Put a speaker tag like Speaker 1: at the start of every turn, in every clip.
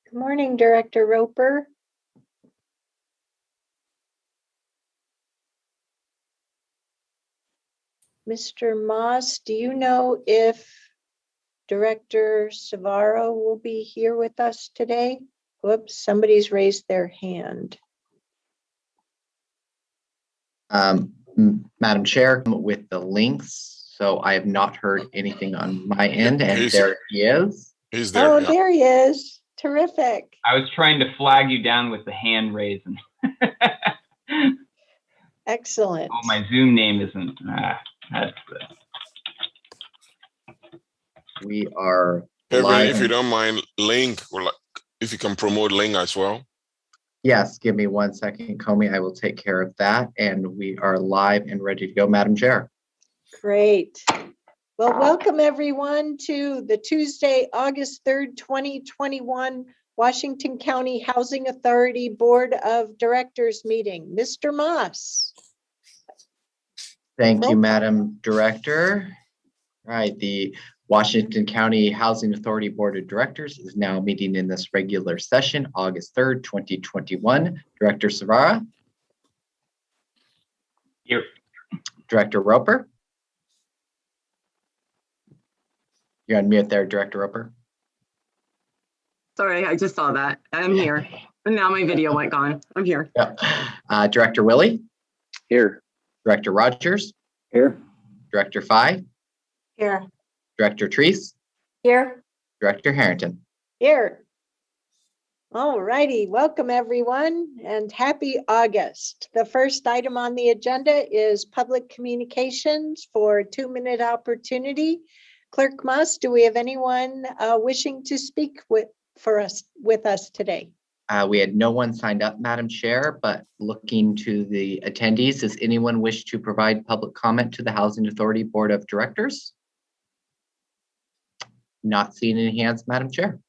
Speaker 1: Good morning, Director Roper. Mr. Moss, do you know if Director Savaro will be here with us today? Whoops, somebody's raised their hand.
Speaker 2: Madam Chair, with the links, so I have not heard anything on my end, and there he is.
Speaker 3: He's there.
Speaker 1: Oh, yeah. There he is. Terrific.
Speaker 4: I was trying to flag you down with the hand raising.
Speaker 1: Excellent.
Speaker 4: Oh, my Zoom name isn't. That's good.
Speaker 2: We are
Speaker 3: live. If you don't mind, Link, or if you can promote Link as well.
Speaker 2: Yes, give me 1 second, Comey. I will take care of that. And we are live and ready to go, Madam Chair.
Speaker 1: Great. Well, welcome everyone to the Tuesday, August 3rd, 2021 Washington County Housing Authority Board of Directors meeting. Mr. Moss.
Speaker 2: Thank you, Madam Director. All right, the Washington County Housing Authority Board of Directors is now meeting in this regular session, August 3rd, 2021. Director Savara.
Speaker 4: Here.
Speaker 2: Director Roper. You're on mute there, Director Roper.
Speaker 5: Sorry, I just saw that. I'm here. And now my video went gone. I'm here.
Speaker 2: Yeah. Director Willie.
Speaker 6: Here.
Speaker 2: Director Rogers.
Speaker 6: Here.
Speaker 2: Director Fye.
Speaker 1: Here.
Speaker 2: Director Treese.
Speaker 1: Here.
Speaker 2: Director Harrington.
Speaker 1: Here. All righty. Welcome, everyone, and happy August. The first item on the agenda is public communications for a 2-minute opportunity. Clerk Moss, do we have anyone wishing to speak with us today?
Speaker 2: We had no one signed up, Madam Chair, but looking to the attendees, does anyone wish to provide public comment to the Housing Authority Board of Directors? Not seeing any hands, Madam Chair.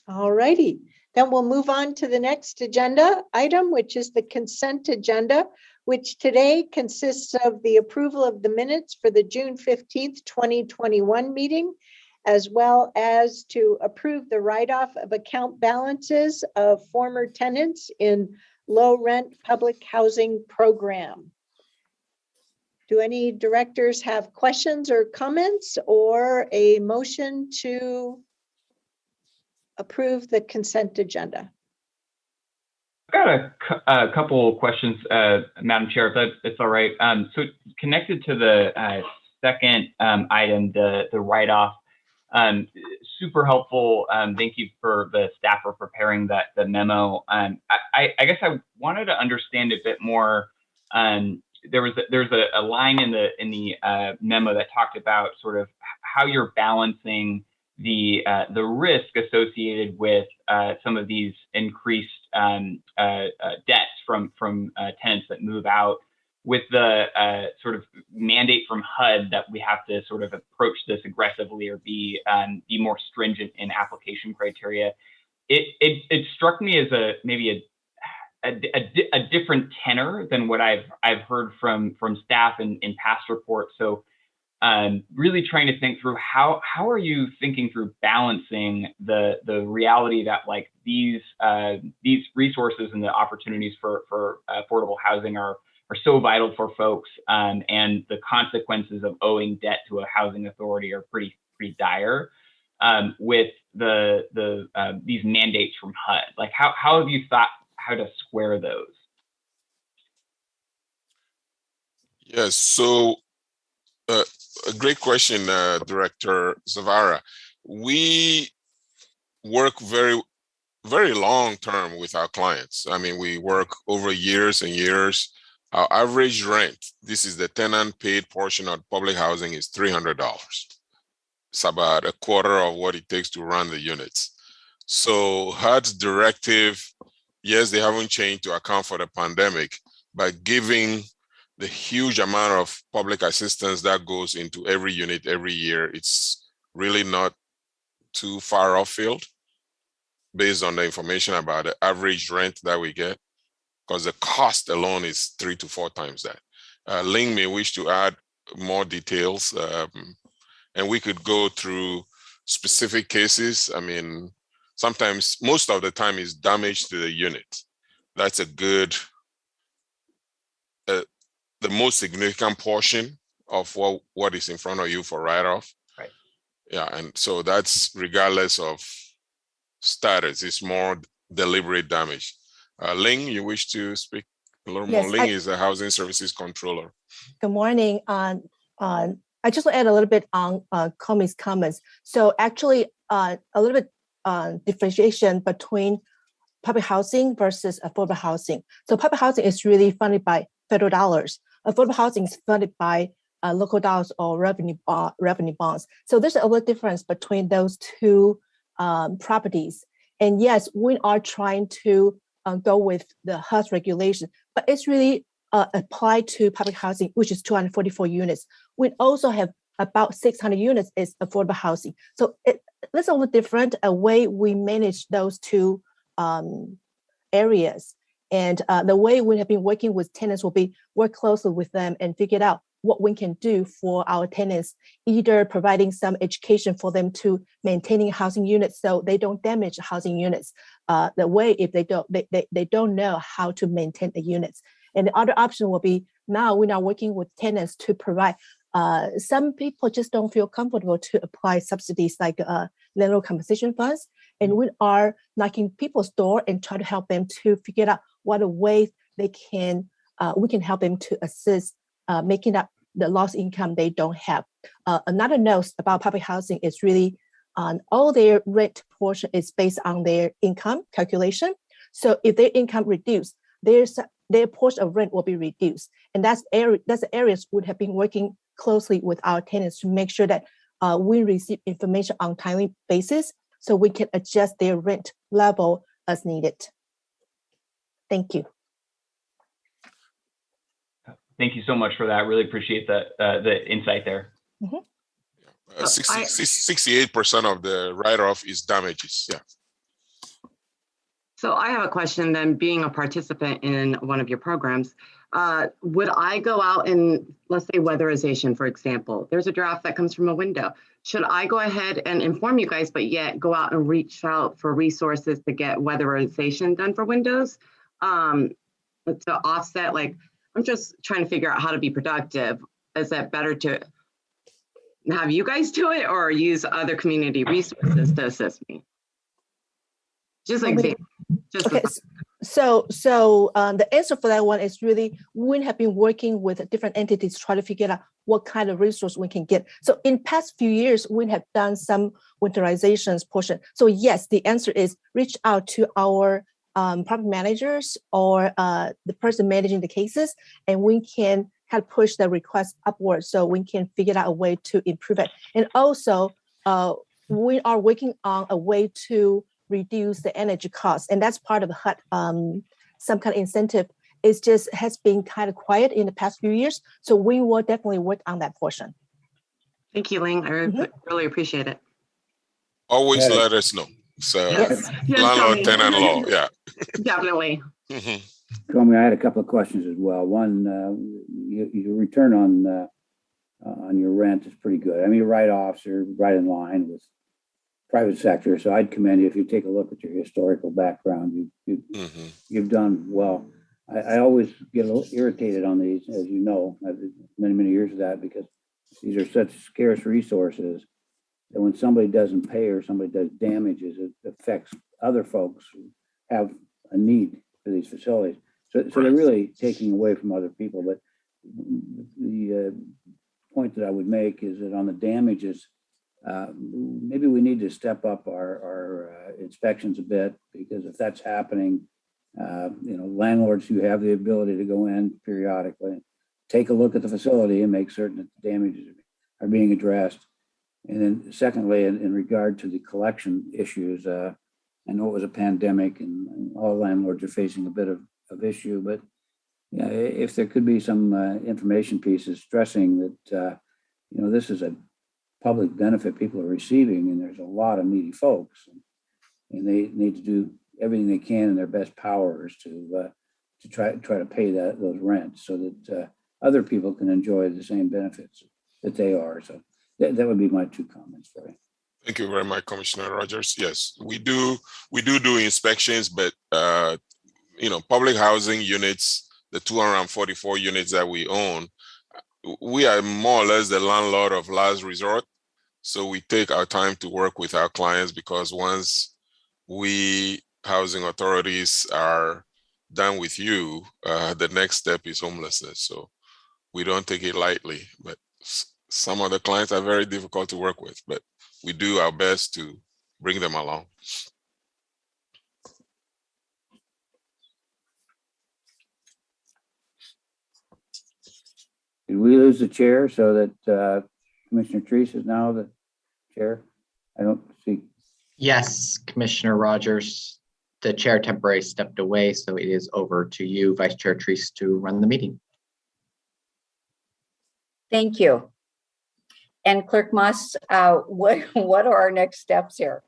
Speaker 1: All righty. Then we'll move on to the next agenda item, which is the consent agenda, which today consists of the approval of the minutes for the June 15th, 2021 meeting, as well as to approve the write-off of account balances of former tenants in low-rent public housing program. Do any directors have questions or comments or a motion to approve the consent agenda?
Speaker 4: I've got a couple of questions, Madam Chair, if it's all right. So connected to the second item, the write-off, super helpful. Thank you for the staff for preparing the memo. I guess I wanted to understand a bit more. There's a line in the memo that talked about sort of how you're balancing the risk associated with some of these increased debts from tenants that move out, with the sort of mandate from HUD that we have to sort of approach this aggressively or be more stringent in application criteria. It struck me as maybe a different tenor than what I've heard from staff in past reports. So really trying to think through how are you thinking through balancing the reality that like these resources and the opportunities for affordable housing are so vital for folks, and the consequences of owing debt to a housing authority are pretty dire, with these mandates from HUD. Like how have you thought how to square those?
Speaker 3: Yes, so a great question, Director Zavara. We work very, very long term with our clients. I mean, we work over years and years. Our average rent, this is the tenant paid portion of public housing, is $300. It's about a quarter of what it takes to run the units. So HUD's directive, yes, they haven't changed to account for the pandemic, but giving the huge amount of public assistance that goes into every unit every year, it's really not too far off field based on the information about the average rent that we get, because the cost alone is 3 to 4 times that. Ling may wish to add more details, and we could go through specific cases. I mean, sometimes, most of the time, is damage to the unit. That's a good, the most significant portion of what is in front of you for write-off.
Speaker 4: Right.
Speaker 3: Yeah, and so that's regardless of status. It's more deliberate damage. Ling, you wish to speak a little more? Ling is the Housing Services Controller.
Speaker 6: Good morning. I just want to add a little bit on Comi's comments. So actually, a little bit differentiation between public housing versus affordable housing. So public housing is really funded by federal dollars. Affordable housing is funded by local dollars or revenue bonds. So there's a little difference between those two properties. And yes, we are trying to go with the HUD regulation, but it's really applied to public housing, which is 244 units. We also have about 600 units is affordable housing. So that's a little different a way we manage those two areas. And the way we have been working with tenants will be work closely with them and figure out what we can do for our tenants, either providing some education for them to maintaining housing units so they don't damage housing units. The way if they don't know how to maintain the units. And the other option will be now we're now working with tenants to provide. Some people just don't feel comfortable to apply subsidies like landlord compensation funds. And we are knocking people's door and try to help them to figure out what ways they can, we can help them to assist making up the lost income they don't have. Another note about public housing is really all their rent portion is based on their income calculation. So if their income reduced, their portion of rent will be reduced. And that's the areas we have been working closely with our tenants to make sure that we receive information on timely basis so we can adjust their rent level as needed. Thank you.
Speaker 4: Thank you so much for that. Really appreciate the insight there.
Speaker 3: 68% of the write-off is damages. Yeah.
Speaker 5: So I have a question then, being a participant in one of your programs, would I go out and, let's say weatherization, for example, there's a draft that comes from a window. Should I go ahead and inform you guys, but yet go out and reach out for resources to get weatherization done for windows to offset? Like, I'm just trying to figure out how to be productive. Is that better to have you guys do it or use other community resources to assist me? Just like okay.
Speaker 6: So the answer for that one is really we have been working with different entities to try to figure out what kind of resource we can get. So in past few years, we have done some winterizations portion. So yes, the answer is reach out to our property managers or the person managing the cases, and we can help push the request upwards so we can figure out a way to improve it. And also, we are working on a way to reduce the energy costs, and that's part of the HUD, some kind of incentive. It just has been kind of quiet in the past few years, so we will definitely work on that portion.
Speaker 5: Thank you, Ling. I really appreciate it.
Speaker 3: Always let us know. So landlord tenant law, yeah.
Speaker 5: Definitely.
Speaker 7: Comey, I had a couple of questions as well. One, your return on your rent is pretty good. I mean, your write-offs are right in line with private sector. So I'd commend you if you take a look at your historical background. You've done well. I always get a little irritated on these, as you know. I've many years of that because these are such scarce resources that when somebody doesn't pay or somebody does damages, it affects other folks who have a need for these facilities. So they're really taking away from other people. But the point that I would make is that on the damages, maybe we need to step up our inspections a bit, because if that's happening, landlords who have the ability to go in periodically, take a look at the facility and make certain that the damages are being addressed. And then secondly, in regard to the collection issues, I know it was a pandemic and all landlords are facing a bit of issue, but if there could be some information pieces stressing that, this is a public benefit people are receiving, and there's a lot of needy folks, and they need to do everything they can in their best powers to try to pay those rents so that other people can enjoy the same benefits that they are. So that would be my two comments for you.
Speaker 3: Thank you very much, Commissioner Rogers. Yes, we do inspections, but public housing units, the 244 units that we own, we are more or less the landlord of last resort. So we take our time to work with our clients, because once we housing authorities are done with you, the next step is homelessness. So we don't take it lightly, but some of the clients are very difficult to work with, but we do our best to bring them along.
Speaker 7: Did we lose the chair so that Commissioner Treese is now the chair? I don't see.
Speaker 2: Yes, Commissioner Rogers, the chair temporarily stepped away, so it is over to you, Vice Chair Treese, to run the meeting.
Speaker 8: Thank you. And Clerk Moss, what are our next steps here?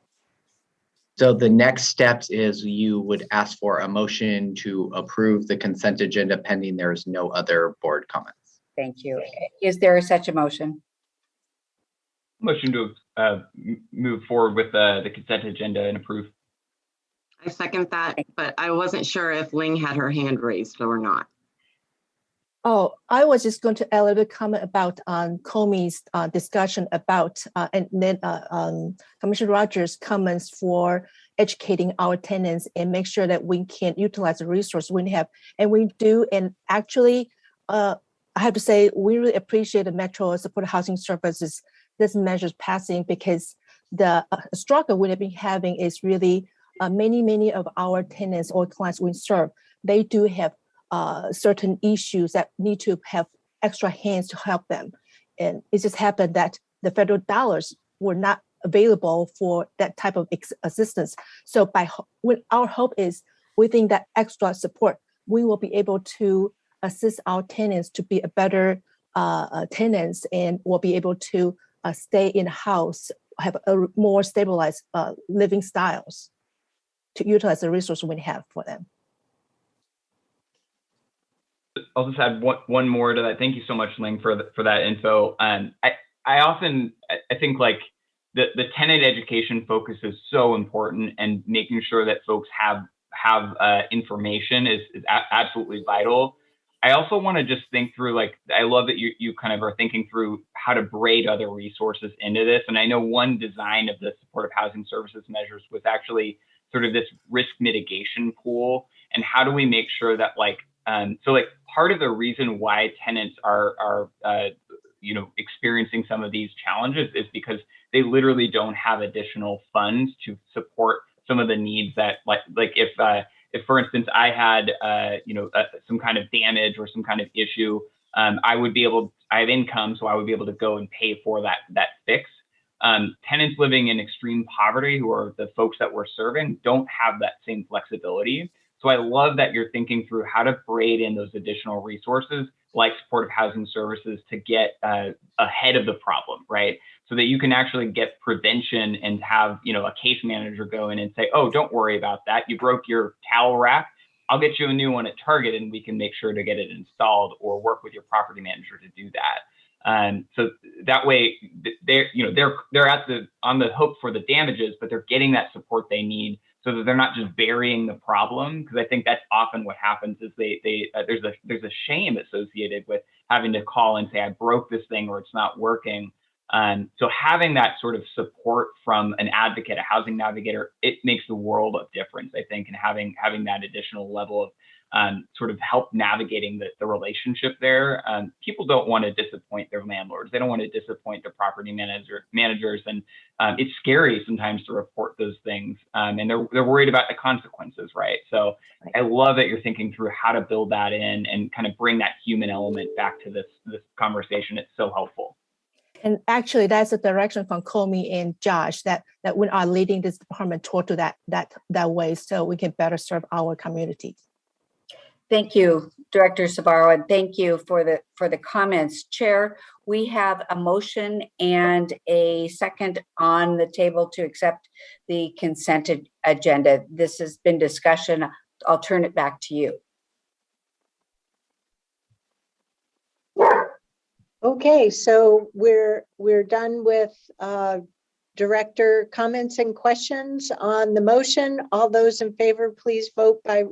Speaker 2: So the next steps is you would ask for a motion to approve the consent agenda pending there is no other board comments.
Speaker 8: Thank you. Is there such a motion?
Speaker 4: Motion to move forward with the consent agenda and approve.
Speaker 5: I second that, but I wasn't sure if Ling had her hand raised or not.
Speaker 6: Oh, I was just going to add a little bit comment about Comey's discussion about, and then Commissioner Rogers' comments for educating our tenants and make sure that we can utilize the resource we have. And we do, and actually, I have to say, we really appreciate the Metro Supported Housing Services, this measures passing, because the struggle we have been having is really many of our tenants or clients we serve, they do have certain issues that need to have extra hands to help them. And it just happened that the federal dollars were not available for that type of assistance. So our hope is within that extra support, we will be able to assist our tenants to be a better tenants, and will be able to stay in house, have a more stabilized living styles to utilize the resources we have for them.
Speaker 4: I'll just add one more to that. Thank you so much, Ling, for that info. I think like the tenant education focus is so important, and making sure that folks have information is absolutely vital. I also want to just think through, like, I love that you kind of are thinking through how to braid other resources into this. And I know one design of the supportive housing services measures was actually sort of this risk mitigation pool. And how do we make sure that part of the reason why tenants are experiencing some of these challenges is because they literally don't have additional funds to support some of the needs that if for instance I had some kind of damage or some kind of issue, I have income, so I would be able to go and pay for that fix. Tenants living in extreme poverty, who are the folks that we're serving, don't have that same flexibility. So I love that you're thinking through how to braid in those additional resources like supportive housing services to get ahead of the problem, right? So that you can actually get prevention and have, a case manager go in and say, oh, don't worry about that. You broke your towel rack. I'll get you a new one at Target, and we can make sure to get it installed, or work with your property manager to do that. So that way they're on the hook for the damages, but they're getting that support they need, so that they're not just burying the problem. Because I think that's often what happens is there's a shame associated with having to call and say, I broke this thing, or it's not working. So having that sort of support from an advocate, a housing navigator, it makes the world of difference, I think, and having that additional level of sort of help navigating the relationship there. People don't want to disappoint their landlords. They don't want to disappoint their property managers. And it's scary sometimes to report those things. And they're worried about the consequences, right? So I love that you're thinking through how to build that in and kind of bring that human element back to this conversation. It's so helpful.
Speaker 6: And actually, that's a direction from Comey and Josh that we are leading this department toward to that way, so we can better serve our communities.
Speaker 8: Thank you, Director Savaro, and thank you for the comments. Chair, we have a motion and a second on the table to accept the consent agenda. This has been discussion. I'll turn it back to you.
Speaker 1: Okay, so we're done with Director comments and questions on the motion? All those in favor, please vote by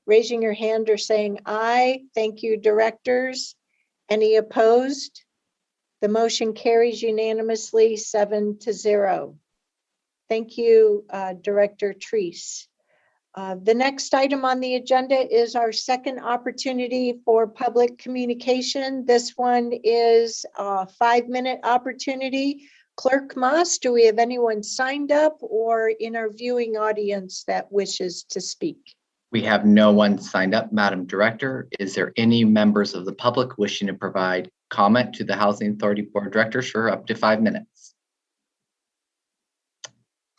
Speaker 1: raising your hand or saying aye. Thank you, directors. Any opposed? The motion carries unanimously 7-0. Thank you, Director Treese. The next item on the agenda is our second opportunity for public communication. This one is a 5-minute opportunity. Clerk Moss, do we have anyone signed up or in our viewing audience that wishes to speak?
Speaker 2: We have no one signed up, Madam Director. Is there any members of the public wishing to provide comment to the Housing Authority Board of Directors for up to 5 minutes?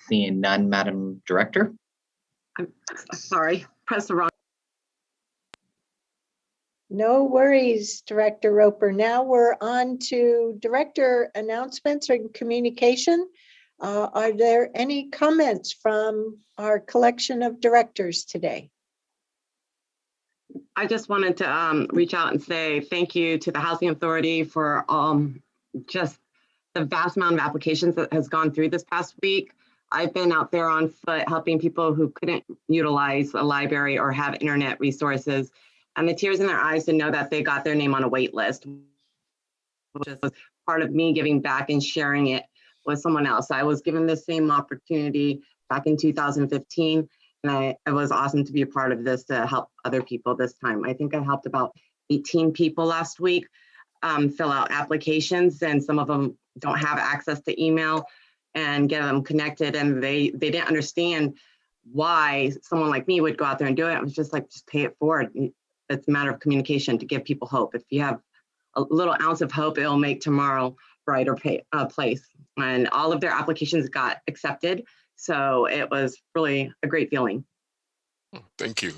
Speaker 2: Seeing none, Madam Director.
Speaker 5: I'm sorry, press the wrong.
Speaker 1: No worries, Director Roper. Now we're on to director announcements and communication. Are there any comments from our collection of directors today?
Speaker 5: I just wanted to reach out and say thank you to the Housing Authority for just the vast amount of applications that has gone through this past week. I've been out there on foot helping people who couldn't utilize a library or have internet resources, and the tears in their eyes to know that they got their name on a wait list, which is part of me giving back and sharing it with someone else. I was given the same opportunity back in 2015, and it was awesome to be a part of this to help other people this time. I think I helped about 18 people last week fill out applications, and some of them don't have access to email, and get them connected, and they didn't understand why someone like me would go out there and do it. It was just like, just pay it forward. It's a matter of communication to give people hope. If you have a little ounce of hope, it'll make tomorrow brighter place. And all of their applications got accepted, so it was really a great feeling.
Speaker 3: Thank you.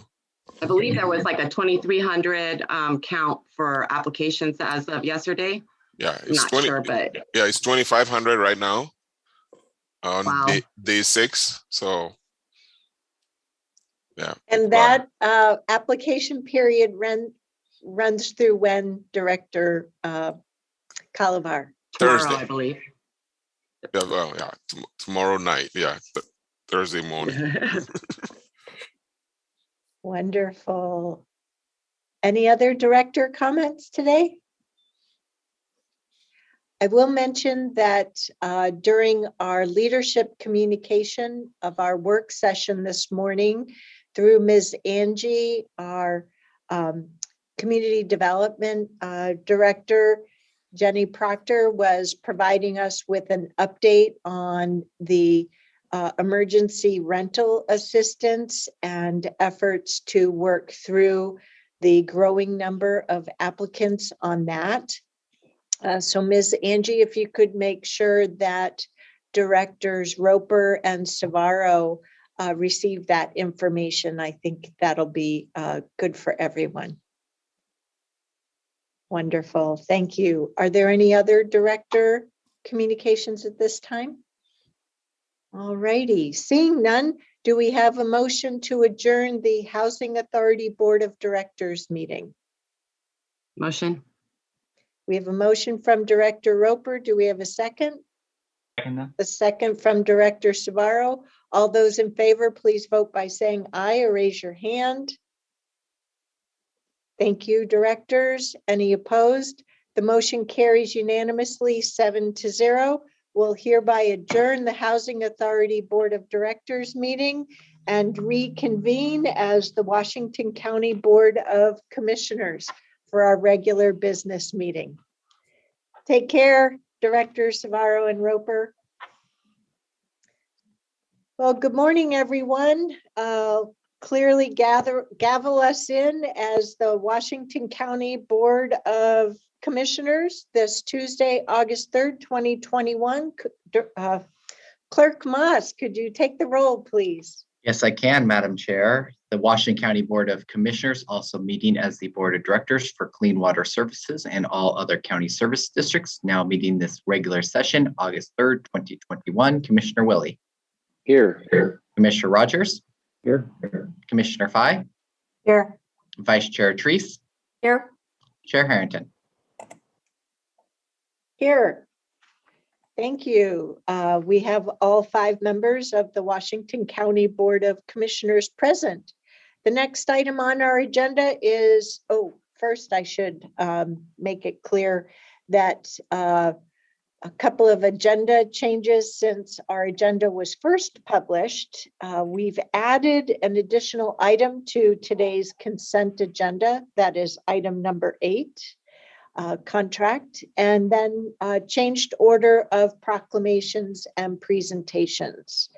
Speaker 5: I believe there was like a 2,300 count for applications as of yesterday.
Speaker 3: Yeah,
Speaker 5: I'm not sure, but
Speaker 3: yeah, it's 2,500 right now on
Speaker 5: wow.
Speaker 3: day 6. So yeah.
Speaker 1: And that application period runs through when, Director Calavar?
Speaker 5: Tomorrow,
Speaker 3: Thursday,
Speaker 5: I believe.
Speaker 3: Yeah, well, yeah, tomorrow night. Yeah, Thursday morning.
Speaker 1: Wonderful. Any other director comments today? I will mention that during our leadership communication of our work session this morning through Ms. Angie, our community development director, Jenny Proctor was providing us with an update on the emergency rental assistance and efforts to work through the growing number of applicants on that. So Ms. Angie, if you could make sure that Directors Roper and Savaro receive that information, I think that'll be good for everyone. Wonderful, thank you. Are there any other director communications at this time? All righty, seeing none, do we have a motion to adjourn the Housing Authority Board of Directors meeting?
Speaker 5: Motion.
Speaker 1: We have a motion from Director Roper. Do we have a second?
Speaker 4: Second.
Speaker 1: A second from Director Savaro. All those in favor, please vote by saying aye or raise your hand. Thank you, directors. Any opposed? The motion carries unanimously 7-0. We'll hereby adjourn the Housing Authority Board of Directors meeting and reconvene as the Washington County Board of Commissioners for our regular business meeting. Take care, Directors Savaro and Roper. Well, good morning, everyone. Clearly gavel us in as the Washington County Board of Commissioners this Tuesday, August 3rd, 2021. Clerk Moss, could you take the roll, please?
Speaker 2: Yes, I can, Madam Chair. The Washington County Board of Commissioners also meeting as the Board of Directors for Clean Water Services and all other county service districts, now meeting this regular session, August 3rd, 2021. Commissioner Willie.
Speaker 7: Here.
Speaker 2: Commissioner Rogers.
Speaker 7: Here.
Speaker 2: Commissioner Fye.
Speaker 1: Here.
Speaker 2: Vice Chair Treese.
Speaker 8: Here.
Speaker 2: Chair Harrington.
Speaker 1: Here. Thank you. We have all 5 members of the Washington County Board of Commissioners present. The next item on our agenda is, first I should make it clear that a couple of agenda changes since our agenda was first published. We've added an additional item to today's consent agenda. That is item number 8. Contract, and then changed order of proclamations and presentations.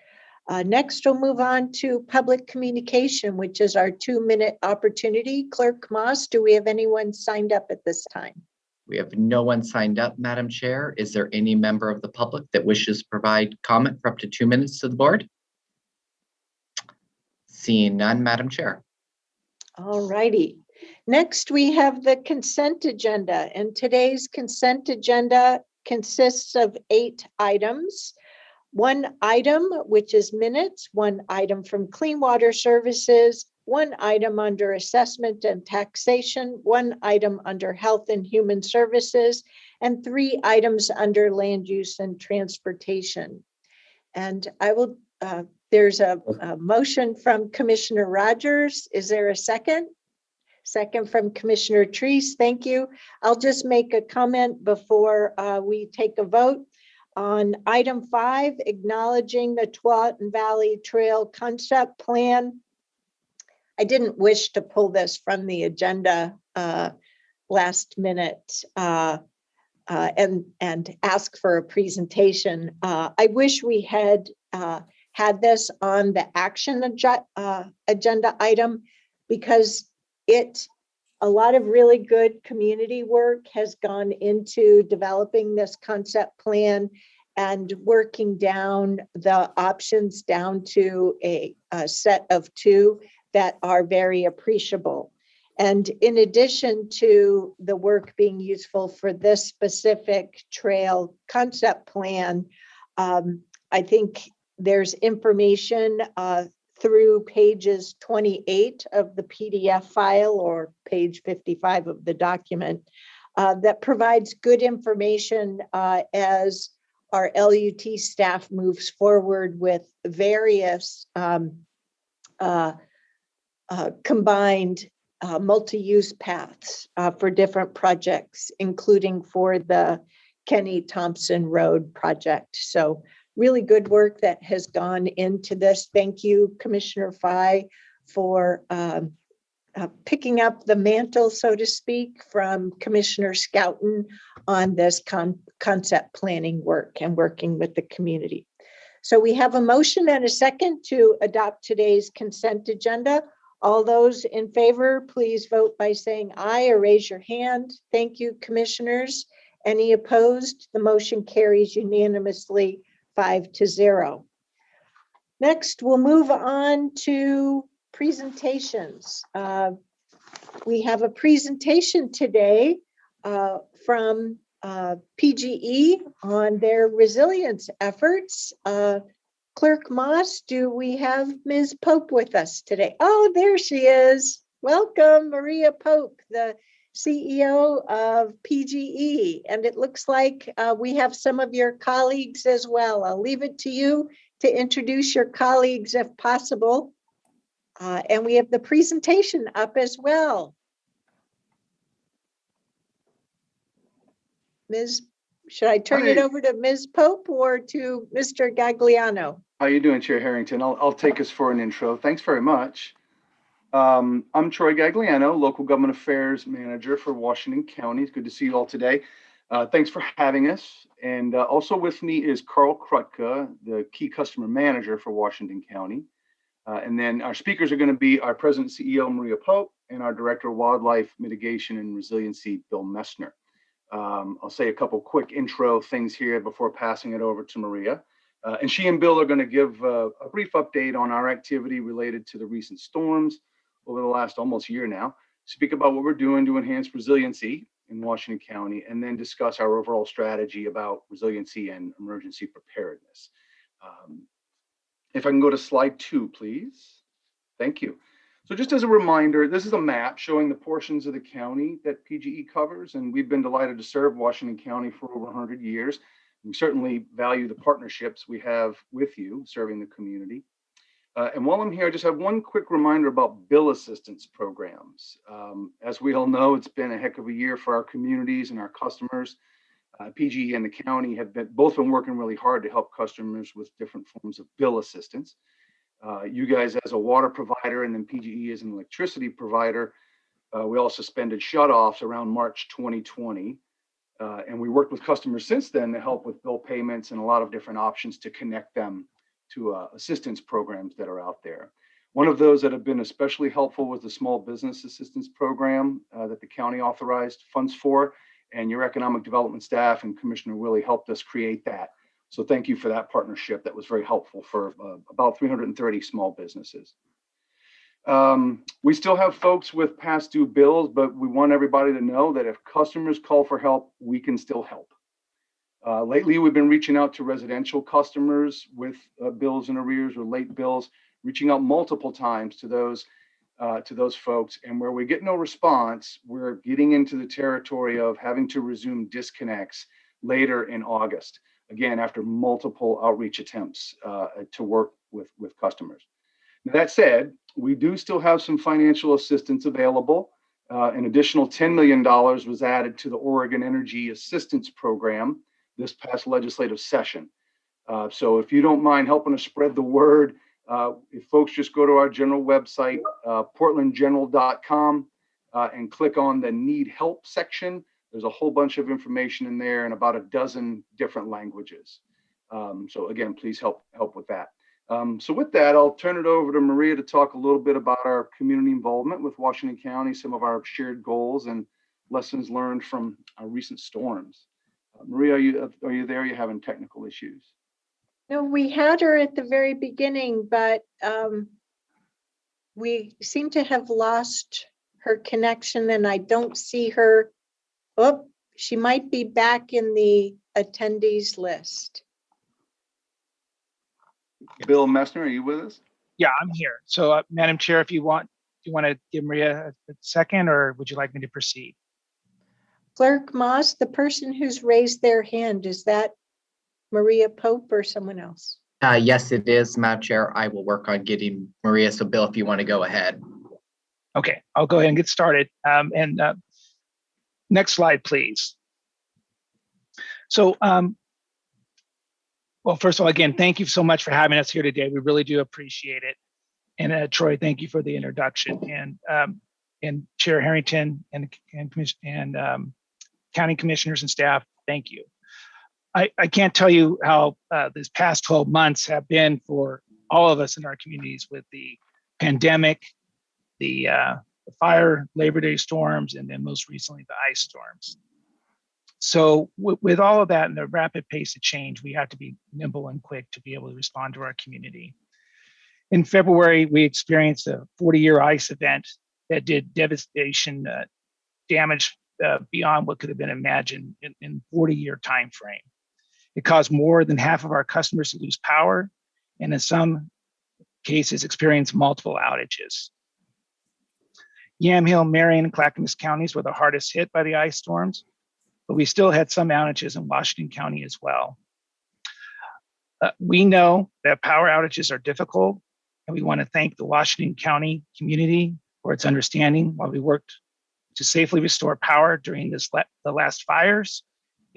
Speaker 1: Next, we'll move on to public communication, which is our 2-minute opportunity. Clerk Moss, do we have anyone signed up at this time?
Speaker 2: We have no one signed up, Madam Chair. Is there any member of the public that wishes to provide comment for up to 2 minutes to the board? Seeing none, Madam Chair.
Speaker 1: All righty. Next, we have the consent agenda, and today's consent agenda consists of 8 items. 1 item, which is minutes, 1 item from Clean Water Services, 1 item under assessment and taxation, 1 item under health and human services, and 3 items under land use and transportation. And I will, there's a motion from Commissioner Rogers. Is there a second? Second from Commissioner Treese. Thank you. I'll just make a comment before we take a vote. On item 5, acknowledging the Tualatin Valley Trail Concept Plan. I didn't wish to pull this from the agenda last minute and ask for a presentation. I wish we had had this on the action agenda item, because a lot of really good community work has gone into developing this concept plan and working down the options down to a set of 2 that are very appreciable. And in addition to the work being useful for this specific trail concept plan, I think there's information through pages 28 of the PDF file or page 55 of the document that provides good information as our LUT staff moves forward with various combined multi-use paths for different projects, including for the Kenny Thompson Road project. So really good work that has gone into this. Thank you, Commissioner Fye, for picking up the mantle, so to speak, from Commissioner Scouten on this concept planning work and working with the community. So we have a motion and a second to adopt today's consent agenda. All those in favor, please vote by saying aye or raise your hand. Thank you, commissioners. Any opposed? The motion carries unanimously 5-0. Next, we'll move on to presentations. We have a presentation today from PGE on their resilience efforts. Clerk Moss, do we have Ms. Pope with us today? Oh, there she is. Welcome, Maria Pope, the CEO of PGE. And it looks like we have some of your colleagues as well. I'll leave it to you to introduce your colleagues if possible. And we have the presentation up as well. Should I turn it over to Ms. Pope or to Mr. Gagliano?
Speaker 9: How you doing, Chair Harrington? I'll take us for an intro. Thanks very much. I'm Troy Gagliano, Local Government Affairs Manager for Washington County. It's good to see you all today. Thanks for having us. And also with me is Carl Krutka, the Key Customer Manager for Washington County. And then our speakers are going to be our President and CEO, Maria Pope, and our Director of Wildlife Mitigation and Resiliency, Bill Messner. I'll say a couple quick intro things here before passing it over to Maria. And she and Bill are going to give a brief update on our activity related to the recent storms over the last almost year now, speak about what we're doing to enhance resiliency in Washington County, and then discuss our overall strategy about resiliency and emergency preparedness. If I can go to slide 2, please. Thank you. So just as a reminder, this is a map showing the portions of the county that PGE covers, and we've been delighted to serve Washington County for over 100 years. We certainly value the partnerships we have with you serving the community. And while I'm here, I just have one quick reminder about bill assistance programs. As we all know, it's been a heck of a year for our communities and our customers. PGE and the county have both been working really hard to help customers with different forms of bill assistance. You guys as a water provider and then PGE as an electricity provider, we all suspended shutoffs around March 2020. And we worked with customers since then to help with bill payments and a lot of different options to connect them to assistance programs that are out there. One of those that have been especially helpful was the Small Business Assistance Program that the county authorized funds for, and your economic development staff and Commissioner Willie helped us create that. So thank you for that partnership. That was very helpful for about 330 small businesses. We still have folks with past due bills, but we want everybody to know that if customers call for help, we can still help. Lately, we've been reaching out to residential customers with bills in arrears or late bills, reaching out multiple times to those folks. And where we get no response, we're getting into the territory of having to resume disconnects later in August. Again, after multiple outreach attempts to work with customers. Now, that said, we do still have some financial assistance available. An additional $10 million was added to the Oregon Energy Assistance Program this past legislative session. So if you don't mind helping us spread the word, if folks just go to our general website, portlandgeneral.com, and click on the Need Help section, there's a whole bunch of information in there in about a dozen different languages. So again, please help with that. So with that, I'll turn it over to Maria to talk a little bit about our community involvement with Washington County, some of our shared goals and lessons learned from our recent storms. Maria, are you there? Are you having technical issues?
Speaker 1: No, we had her at the very beginning, but we seem to have lost her connection and I don't see her. Oh, she might be back in the attendees list.
Speaker 9: Bill Messner, are you with us?
Speaker 10: Yeah, I'm here. So, Madam Chair, if you want to give Maria a second, or would you like me to proceed?
Speaker 1: Clerk Moss, the person who's raised their hand, is that Maria Pope or someone else?
Speaker 2: Yes, it is, Madam Chair. I will work on getting Maria. So Bill, if you want to go ahead.
Speaker 10: Okay, I'll go ahead and get started. Next slide, please. So, well, first of all, again, thank you so much for having us here today. We really do appreciate it. And Troy, thank you for the introduction. And Chair Harrington and county commissioners and staff, thank you. I can't tell you how this past 12 months have been for all of us in our communities with the pandemic, the fire, Labor Day storms, and then most recently the ice storms. So with all of that and the rapid pace of change, we have to be nimble and quick to be able to respond to our community. In February, we experienced a 40-year ice event that did devastation damage beyond what could have been imagined in 40-year time frame. It caused more than half of our customers to lose power, and in some cases experience multiple outages. Yamhill, Marion, and Clackamas counties were the hardest hit by the ice storms, but we still had some outages in Washington County as well. We know that power outages are difficult, and we want to thank the Washington County community for its understanding while we worked to safely restore power during the last fires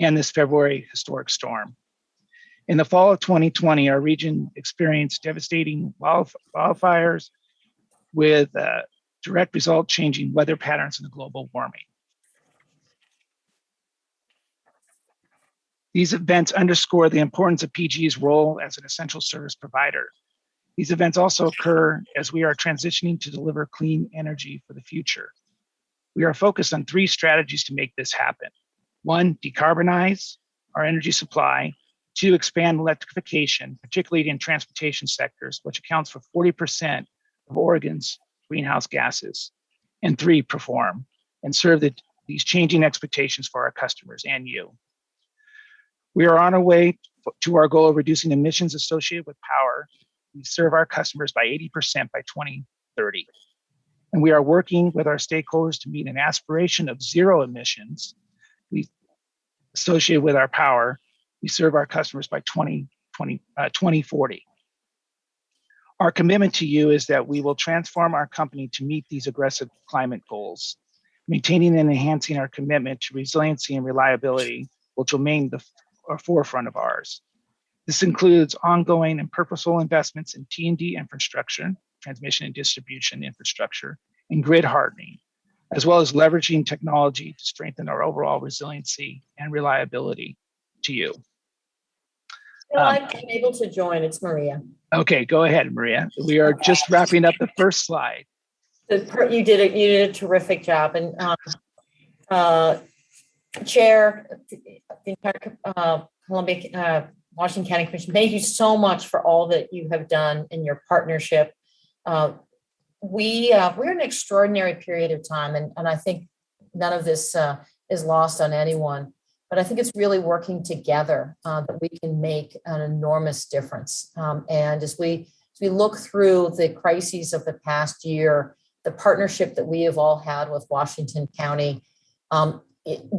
Speaker 10: and this February historic storm. In the fall of 2020, our region experienced devastating wildfires with direct result changing weather patterns and global warming. These events underscore the importance of PGE's role as an essential service provider. These events also occur as we are transitioning to deliver clean energy for the future. We are focused on 3 strategies to make this happen. 1, decarbonize our energy supply. 2, expand electrification, particularly in transportation sectors, which accounts for 40% of Oregon's greenhouse gases. And 3, perform and serve these changing expectations for our customers and you. We are on our way to our goal of reducing emissions associated with power. We serve our customers by 80% by 2030. And we are working with our stakeholders to meet an aspiration of 0 emissions associated with our power we serve our customers by 2040. Our commitment to you is that we will transform our company to meet these aggressive climate goals, maintaining and enhancing our commitment to resiliency and reliability, which will remain the forefront of ours. This includes ongoing and purposeful investments in T&D infrastructure, transmission and distribution infrastructure, and grid hardening, as well as leveraging technology to strengthen our overall resiliency and reliability to you.
Speaker 11: I'm able to join. It's Maria.
Speaker 10: Okay, go ahead, Maria. We are just wrapping up the first slide.
Speaker 11: You did a terrific job, and Chair, the entire Columbia Washington County Commission, thank you so much for all that you have done in your partnership. We're in an extraordinary period of time, and I think none of this is lost on anyone. But I think it's really working together that we can make an enormous difference. And as we look through the crises of the past year, the partnership that we have all had with Washington County,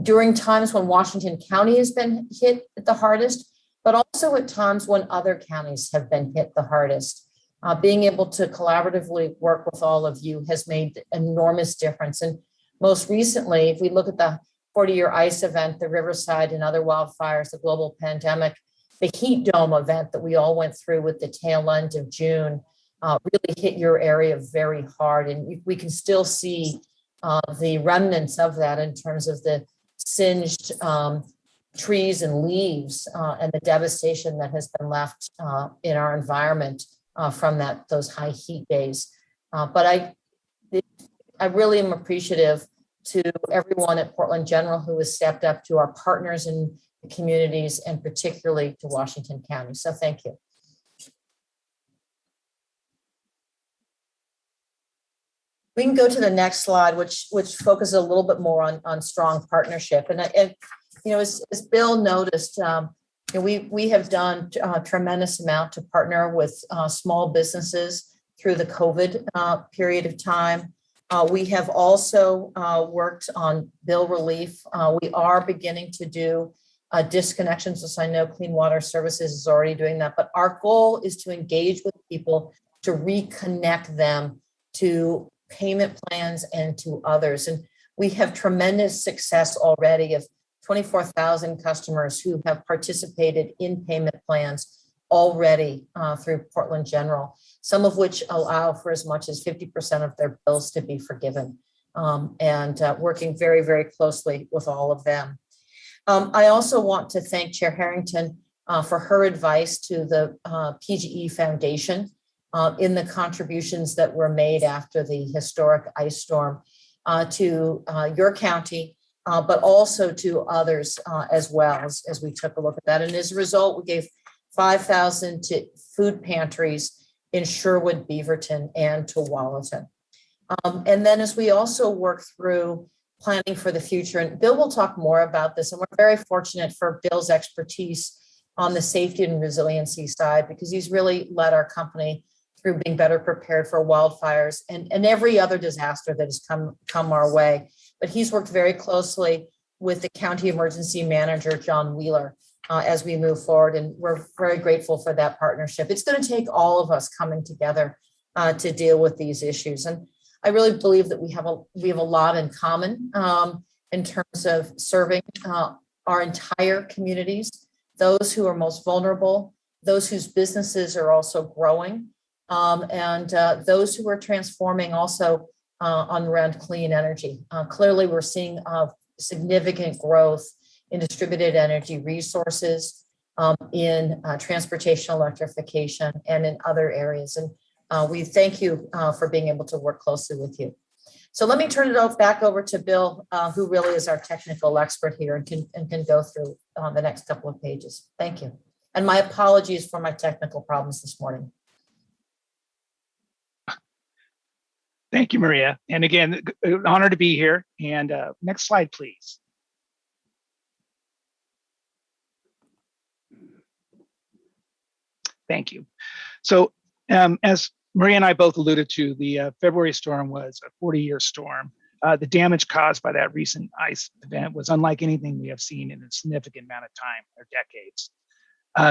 Speaker 11: during times when Washington County has been hit the hardest, but also at times when other counties have been hit the hardest. Being able to collaboratively work with all of you has made enormous difference. And most recently, if we look at the 40-year ice event, the Riverside and other wildfires, the global pandemic, the heat dome event that we all went through with the tail end of June really hit your area very hard. And we can still see the remnants of that in terms of the singed trees and leaves and the devastation that has been left in our environment from those high heat days. But I really am appreciative to everyone at Portland General who has stepped up, to our partners in the communities, and particularly to Washington County. So thank you. We can go to the next slide, which focuses a little bit more on strong partnership. And you know, as Bill noticed, we have done a tremendous amount to partner with small businesses through the COVID period of time. We have also worked on bill relief. We are beginning to do disconnections, as I know Clean Water Services is already doing that. But our goal is to engage with people, to reconnect them to payment plans and to others. And we have tremendous success already of 24,000 customers who have participated in payment plans already through Portland General, some of which allow for as much as 50% of their bills to be forgiven, and working very, very closely with all of them. I also want to thank Chair Harrington for her advice to the PGE Foundation in the contributions that were made after the historic ice storm to your county, but also to others as well, as we took a look at that. And as a result, we gave 5,000 to food pantries in Sherwood, Beaverton, and to Wallaton. And then as we also work through planning for the future, and Bill will talk more about this, and we're very fortunate for Bill's expertise on the safety and resiliency side, because he's really led our company through being better prepared for wildfires and every other disaster that has come our way. But he's worked very closely with the county emergency manager, John Wheeler, as we move forward. And we're very grateful for that partnership. It's going to take all of us coming together to deal with these issues. And I really believe that we have a lot in common in terms of serving our entire communities, those who are most vulnerable, those whose businesses are also growing, and those who are transforming also on around clean energy. Clearly, we're seeing significant growth in distributed energy resources, in transportation electrification, and in other areas. And we thank you for being able to work closely with you. So let me turn it back over to Bill, who really is our technical expert here and can go through the next couple of pages. Thank you. And my apologies for my technical problems this morning.
Speaker 10: Thank you, Maria. And again, an honor to be here. And next slide, please. Thank you. So as Maria and I both alluded to, the February storm was a 40-year storm the damage caused by that recent ice event was unlike anything we have seen in a significant amount of time or decades.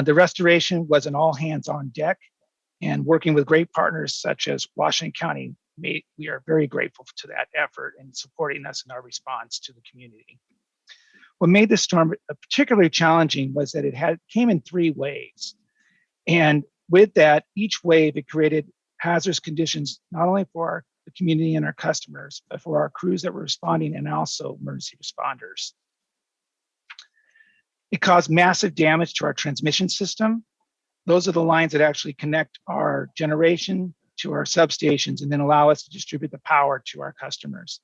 Speaker 10: The restoration was an all hands on deck, and working with great partners such as Washington County, we are very grateful to that effort and supporting us in our response to the community. What made this storm particularly challenging was that it came in 3 waves. And with that, each wave, it created hazardous conditions, not only for the community and our customers, but for our crews that were responding and also emergency responders. It caused massive damage to our transmission system. Those are the lines that actually connect our generation to our substations and then allow us to distribute the power to our customers.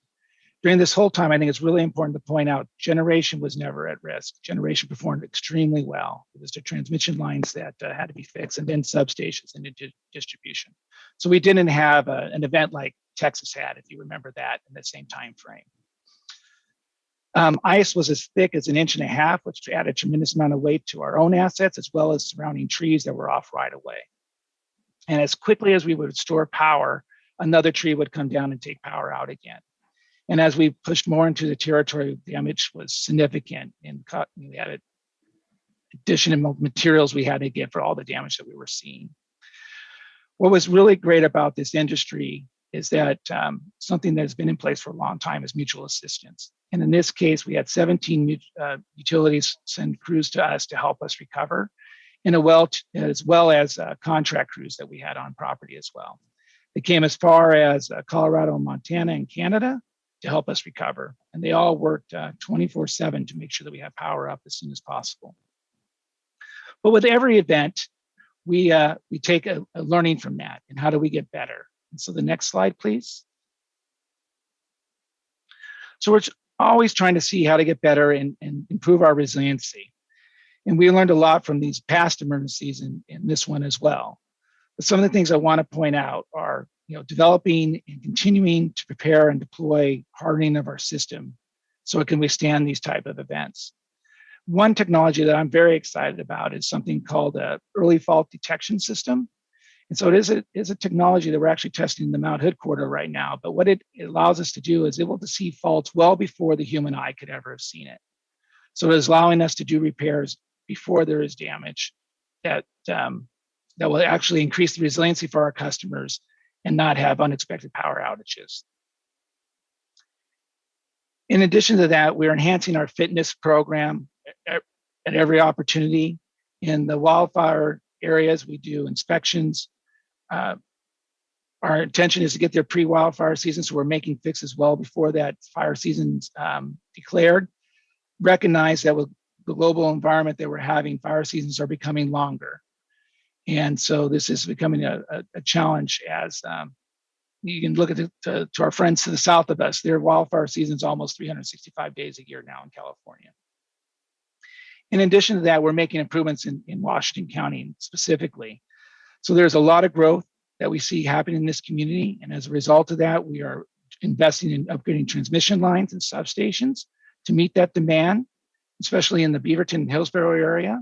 Speaker 10: During this whole time, I think it's really important to point out generation was never at risk. Generation performed extremely well. It was the transmission lines that had to be fixed, and then substations and distribution. So we didn't have an event like Texas had, if you remember that, in the same time frame. Ice was as thick as 1.5 inches, which added a tremendous amount of weight to our own assets, as well as surrounding trees that were off right away. And as quickly as we would restore power, another tree would come down and take power out again. And as we pushed more into the territory, damage was significant, and we had additional materials we had to get for all the damage that we were seeing. What was really great about this industry is that something that's been in place for a long time is mutual assistance. And in this case, we had 17 utilities send crews to us to help us recover, and as well as contract crews that we had on property as well. They came as far as Colorado, Montana, and Canada to help us recover. And they all worked 24/7 to make sure that we have power up as soon as possible. But with every event, we take a learning from that, and how do we get better? And so the next slide, please. So we're always trying to see how to get better and improve our resiliency. And we learned a lot from these past emergencies and this one as well. But some of the things I want to point out are, developing and continuing to prepare and deploy hardening of our system so it can withstand these type of events. One technology that I'm very excited about is something called a early fault detection system. And so it is a technology that we're actually testing in the Mount Hood corridor right now. But what it allows us to do is able to see faults well before the human eye could ever have seen it. So it is allowing us to do repairs before there is damage that will actually increase the resiliency for our customers and not have unexpected power outages. In addition to that, we're enhancing our fitness program at every opportunity. In the wildfire areas, we do inspections. Our intention is to get there pre-wildfire season, so we're making fixes well before that fire season's declared. Recognize that with the global environment that we're having, fire seasons are becoming longer. And so this is becoming a challenge as you can look at to our friends to the south of us. Their wildfire season is almost 365 days a year now in California. In addition to that, we're making improvements in Washington County specifically. So there's a lot of growth that we see happening in this community. And as a result of that, we are investing in upgrading transmission lines and substations to meet that demand, especially in the Beaverton and Hillsborough area.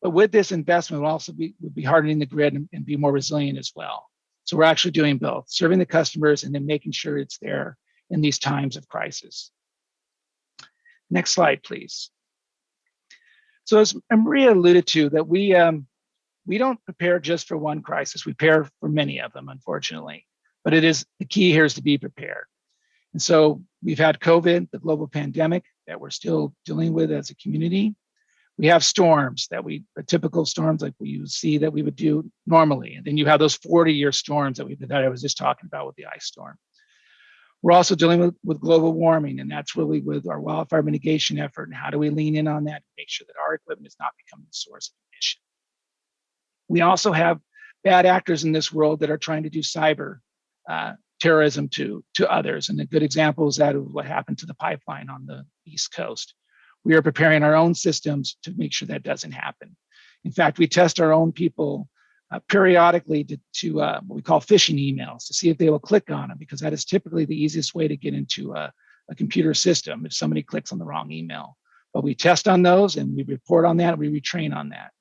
Speaker 10: But with this investment, we'll also be hardening the grid and be more resilient as well. So we're actually doing both, serving the customers and then making sure it's there in these times of crisis. Next slide, please. So as Maria alluded to, that we don't prepare just for one crisis. We prepare for many of them, unfortunately. But the key here is to be prepared. And so we've had COVID, the global pandemic that we're still dealing with as a community. We have storms the typical storms like we see that we would do normally. And then you have those 40-year storms that I was just talking about with the ice storm. We're also dealing with global warming, and that's really with our wildfire mitigation effort. And how do we lean in on that to make sure that our equipment is not becoming the source of emission? We also have bad actors in this world that are trying to do cyber terrorism to others. And a good example is that of what happened to the pipeline on the East Coast. We are preparing our own systems to make sure that doesn't happen. In fact, we test our own people periodically to what we call phishing emails to see if they will click on them, because that is typically the easiest way to get into a computer system if somebody clicks on the wrong email. But we test on those and we report on that, we retrain on that.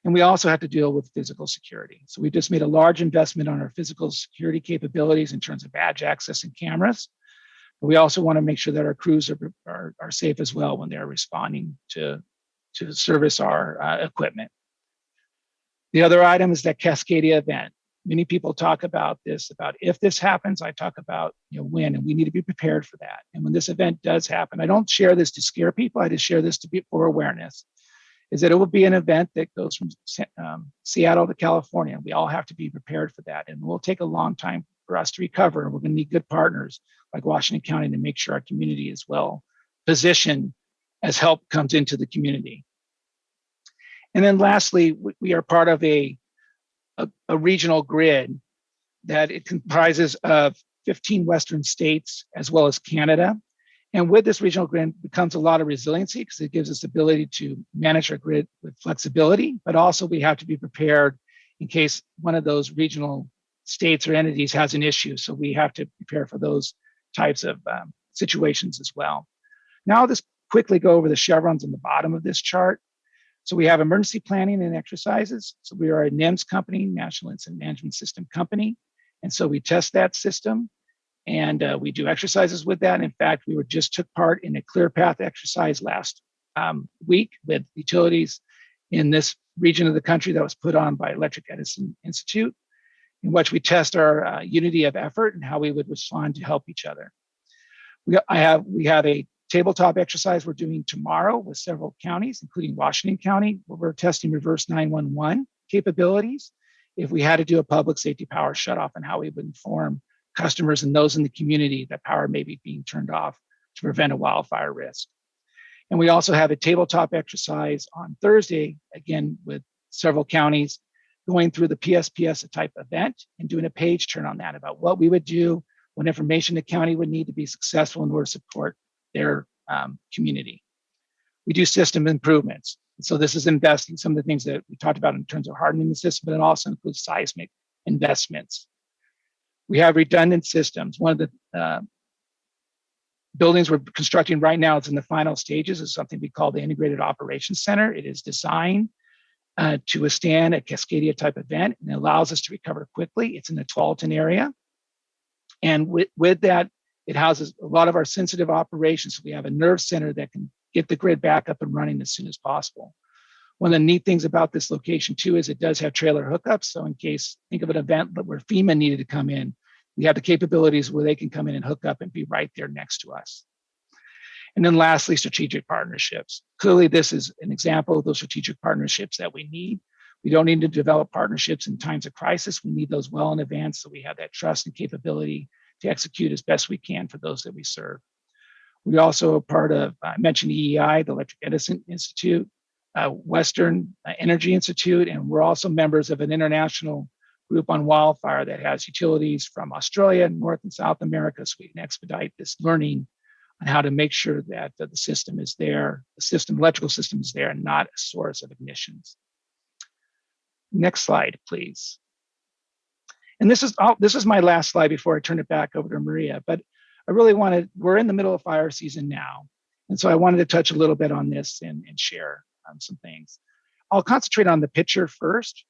Speaker 10: And we also have to deal with physical security. So we just made a large investment on our physical security capabilities in terms of badge access and cameras. We also want to make sure that our crews are safe as well when they're responding to service our equipment. The other item is that Cascadia event. Many people talk about this, about if this happens, I talk about when, and we need to be prepared for that. And when this event does happen, I don't share this to scare people, I just share this to be for awareness, is that it will be an event that goes from Seattle to California. We all have to be prepared for that. And it will take a long time for us to recover. And we're going to need good partners like Washington County to make sure our community is well positioned as help comes into the community. And then lastly, we are part of a regional grid that it comprises of 15 Western states as well as Canada. And with this regional grid becomes a lot of resiliency because it gives us the ability to manage our grid with flexibility, but also we have to be prepared in case one of those regional states or entities has an issue. So we have to prepare for those types of situations as well. Now I'll just quickly go over the chevrons on the bottom of this chart. So we have emergency planning and exercises. So we are a NIMS company, National Incident Management System company. And so we test that system and we do exercises with that. In fact, we just took part in a clear path exercise last week with utilities in this region of the country that was put on by Electric Edison Institute, in which we test our unity of effort and how we would respond to help each other. We have a tabletop exercise we're doing tomorrow with several counties, including Washington County, where we're testing reverse 911 capabilities if we had to do a public safety power shutoff and how we would inform customers and those in the community that power may be being turned off to prevent a wildfire risk. And we also have a tabletop exercise on Thursday, again, with several counties going through the PSPS type event and doing a page turn on that about what we would do, what information the county would need to be successful in order to support their community. We do system improvements. So this is investing, some of the things that we talked about in terms of hardening the system, but it also includes seismic investments. We have redundant systems. One of the buildings we're constructing right now, it's in the final stages, is something we call the Integrated Operations Center. It is designed to withstand a Cascadia type event and it allows us to recover quickly. It's in the Tualatin area. And with that, it houses a lot of our sensitive operations. So we have a nerve center that can get the grid back up and running as soon as possible. One of the neat things about this location too is it does have trailer hookups. So in case, think of an event where FEMA needed to come in, we have the capabilities where they can come in and hook up and be right there next to us. And then lastly, strategic partnerships. Clearly, this is an example of those strategic partnerships that we need. We don't need to develop partnerships in times of crisis. We need those well in advance so we have that trust and capability to execute as best we can for those that we serve. We also are part of, I mentioned EEI, the Electric Edison Institute, Western Energy Institute, and we're also members of an international group on wildfire that has utilities from Australia, North and South America, so we can expedite this learning on how to make sure that the system is there, electrical system is there, and not a source of ignitions. Next slide, please. And this is my last slide before I turn it back over to Maria, but I really we're in the middle of fire season now. And so I wanted to touch a little bit on this and share some things. I'll concentrate on the picture first.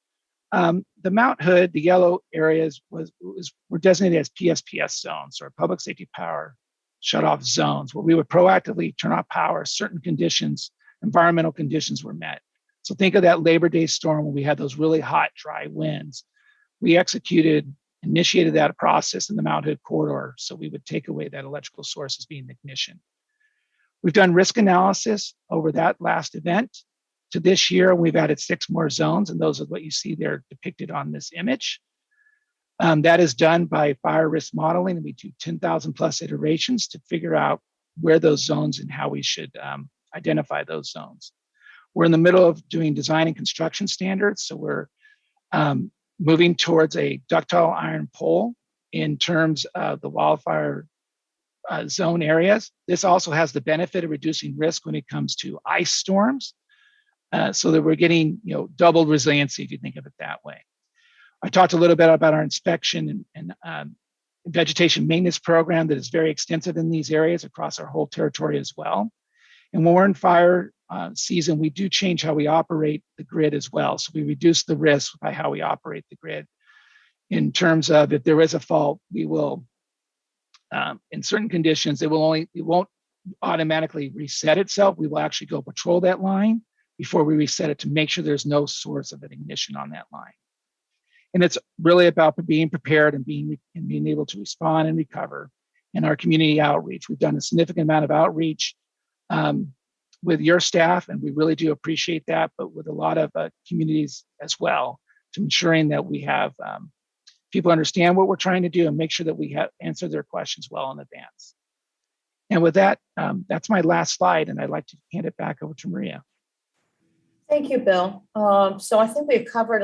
Speaker 10: The Mount Hood, the yellow areas were designated as PSPS zones, or public safety power shutoff zones, where we would proactively turn off power if certain conditions, environmental conditions were met. So think of that Labor Day storm when we had those really hot, dry winds. We initiated that process in the Mount Hood corridor, so we would take away that electrical source as being ignition. We've done risk analysis over that last event to this year. We've added 6 more zones, and those are what you see there depicted on this image. That is done by fire risk modeling, and we do 10,000 plus iterations to figure out where those zones and how we should identify those zones. We're in the middle of doing design and construction standards, so we're moving towards a ductile iron pole in terms of the wildfire zone areas. This also has the benefit of reducing risk when it comes to ice storms, so that we're getting double resiliency if you think of it that way. I talked a little bit about our inspection and vegetation maintenance program that is very extensive in these areas across our whole territory as well. And when we're in fire season, we do change how we operate the grid as well. So we reduce the risk by how we operate the grid. In terms of if there is a fault, we will in certain conditions, it won't automatically reset itself. We will actually go patrol that line before we reset it to make sure there's no source of an ignition on that line. And it's really about being prepared and being able to respond and recover. And our community outreach, we've done a significant amount of outreach with your staff, and we really do appreciate that, but with a lot of communities as well, to ensuring that we have people understand what we're trying to do and make sure that we have answered their questions well in advance. And with that, that's my last slide, and I'd like to hand it back over to Maria.
Speaker 11: Thank you, Bill. So I think we've covered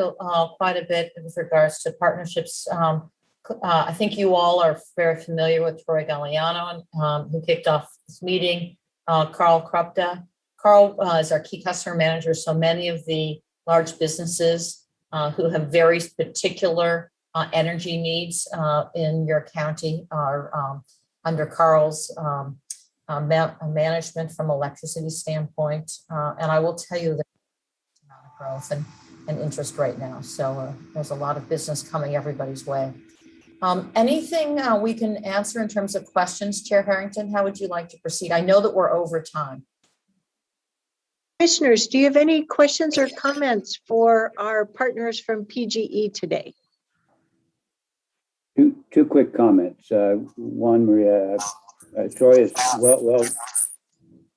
Speaker 11: quite a bit with regards to partnerships. I think you all are very familiar with Troy Galliano, who kicked off this meeting. Carl Krupta. Carl is our key customer manager. So many of the large businesses who have very particular energy needs in your county are under Carl's management from electricity standpoint. And I will tell you that growth and interest right now. So there's a lot of business coming everybody's way. Anything we can answer in terms of questions, Chair Harrington? How would you like to proceed? I know that we're over time.
Speaker 1: Commissioners, do you have any questions or comments for our partners from PGE today?
Speaker 7: Two quick comments. One, Maria, Troy is whoops,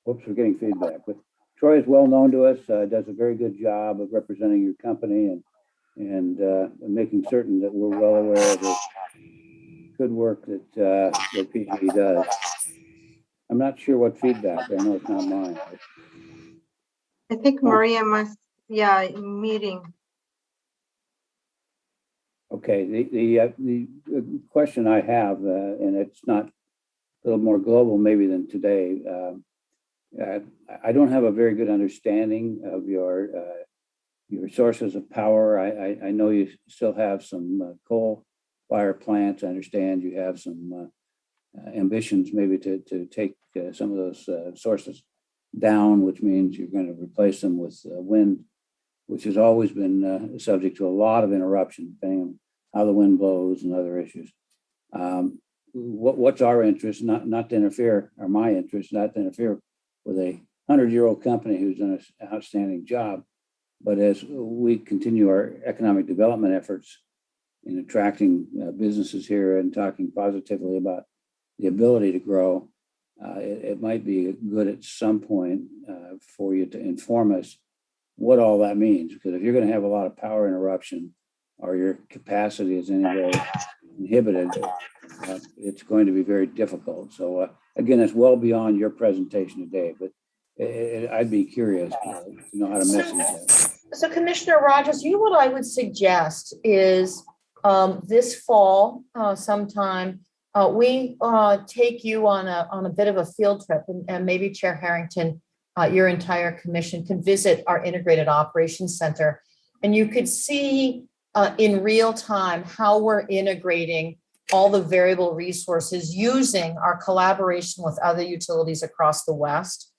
Speaker 7: we're getting feedback. But Troy is well known to us, does a very good job of representing your company and making certain that we're well aware of the good work that PGE does. I'm not sure what feedback, I know it's not mine.
Speaker 12: I think Maria must, meeting.
Speaker 7: Okay, the question I have, and it's not a little more global maybe than today, I don't have a very good understanding of your sources of power. I know you still have some coal fire plants. I understand you have some ambitions maybe to take some of those sources down, which means you're going to replace them with wind, which has always been subject to a lot of interruption, depending on how the wind blows and other issues. What's our interest? Not to interfere, or my interest, not to interfere with a 100-year-old company who's done an outstanding job. But as we continue our economic development efforts in attracting businesses here and talking positively about the ability to grow, it might be good at some point for you to inform us what all that means. Because if you're going to have a lot of power interruption or your capacity is in any way inhibited, it's going to be very difficult. So again, it's well beyond your presentation today, but I'd be curious to know how to message that.
Speaker 11: So Commissioner Rogers, you know what I would suggest is this fall sometime, we take you on a bit of a field trip, and maybe Chair Harrington, your entire commission can visit our Integrated Operations Center, and you could see in real time how we're integrating all the variable resources using our collaboration with other utilities across the West.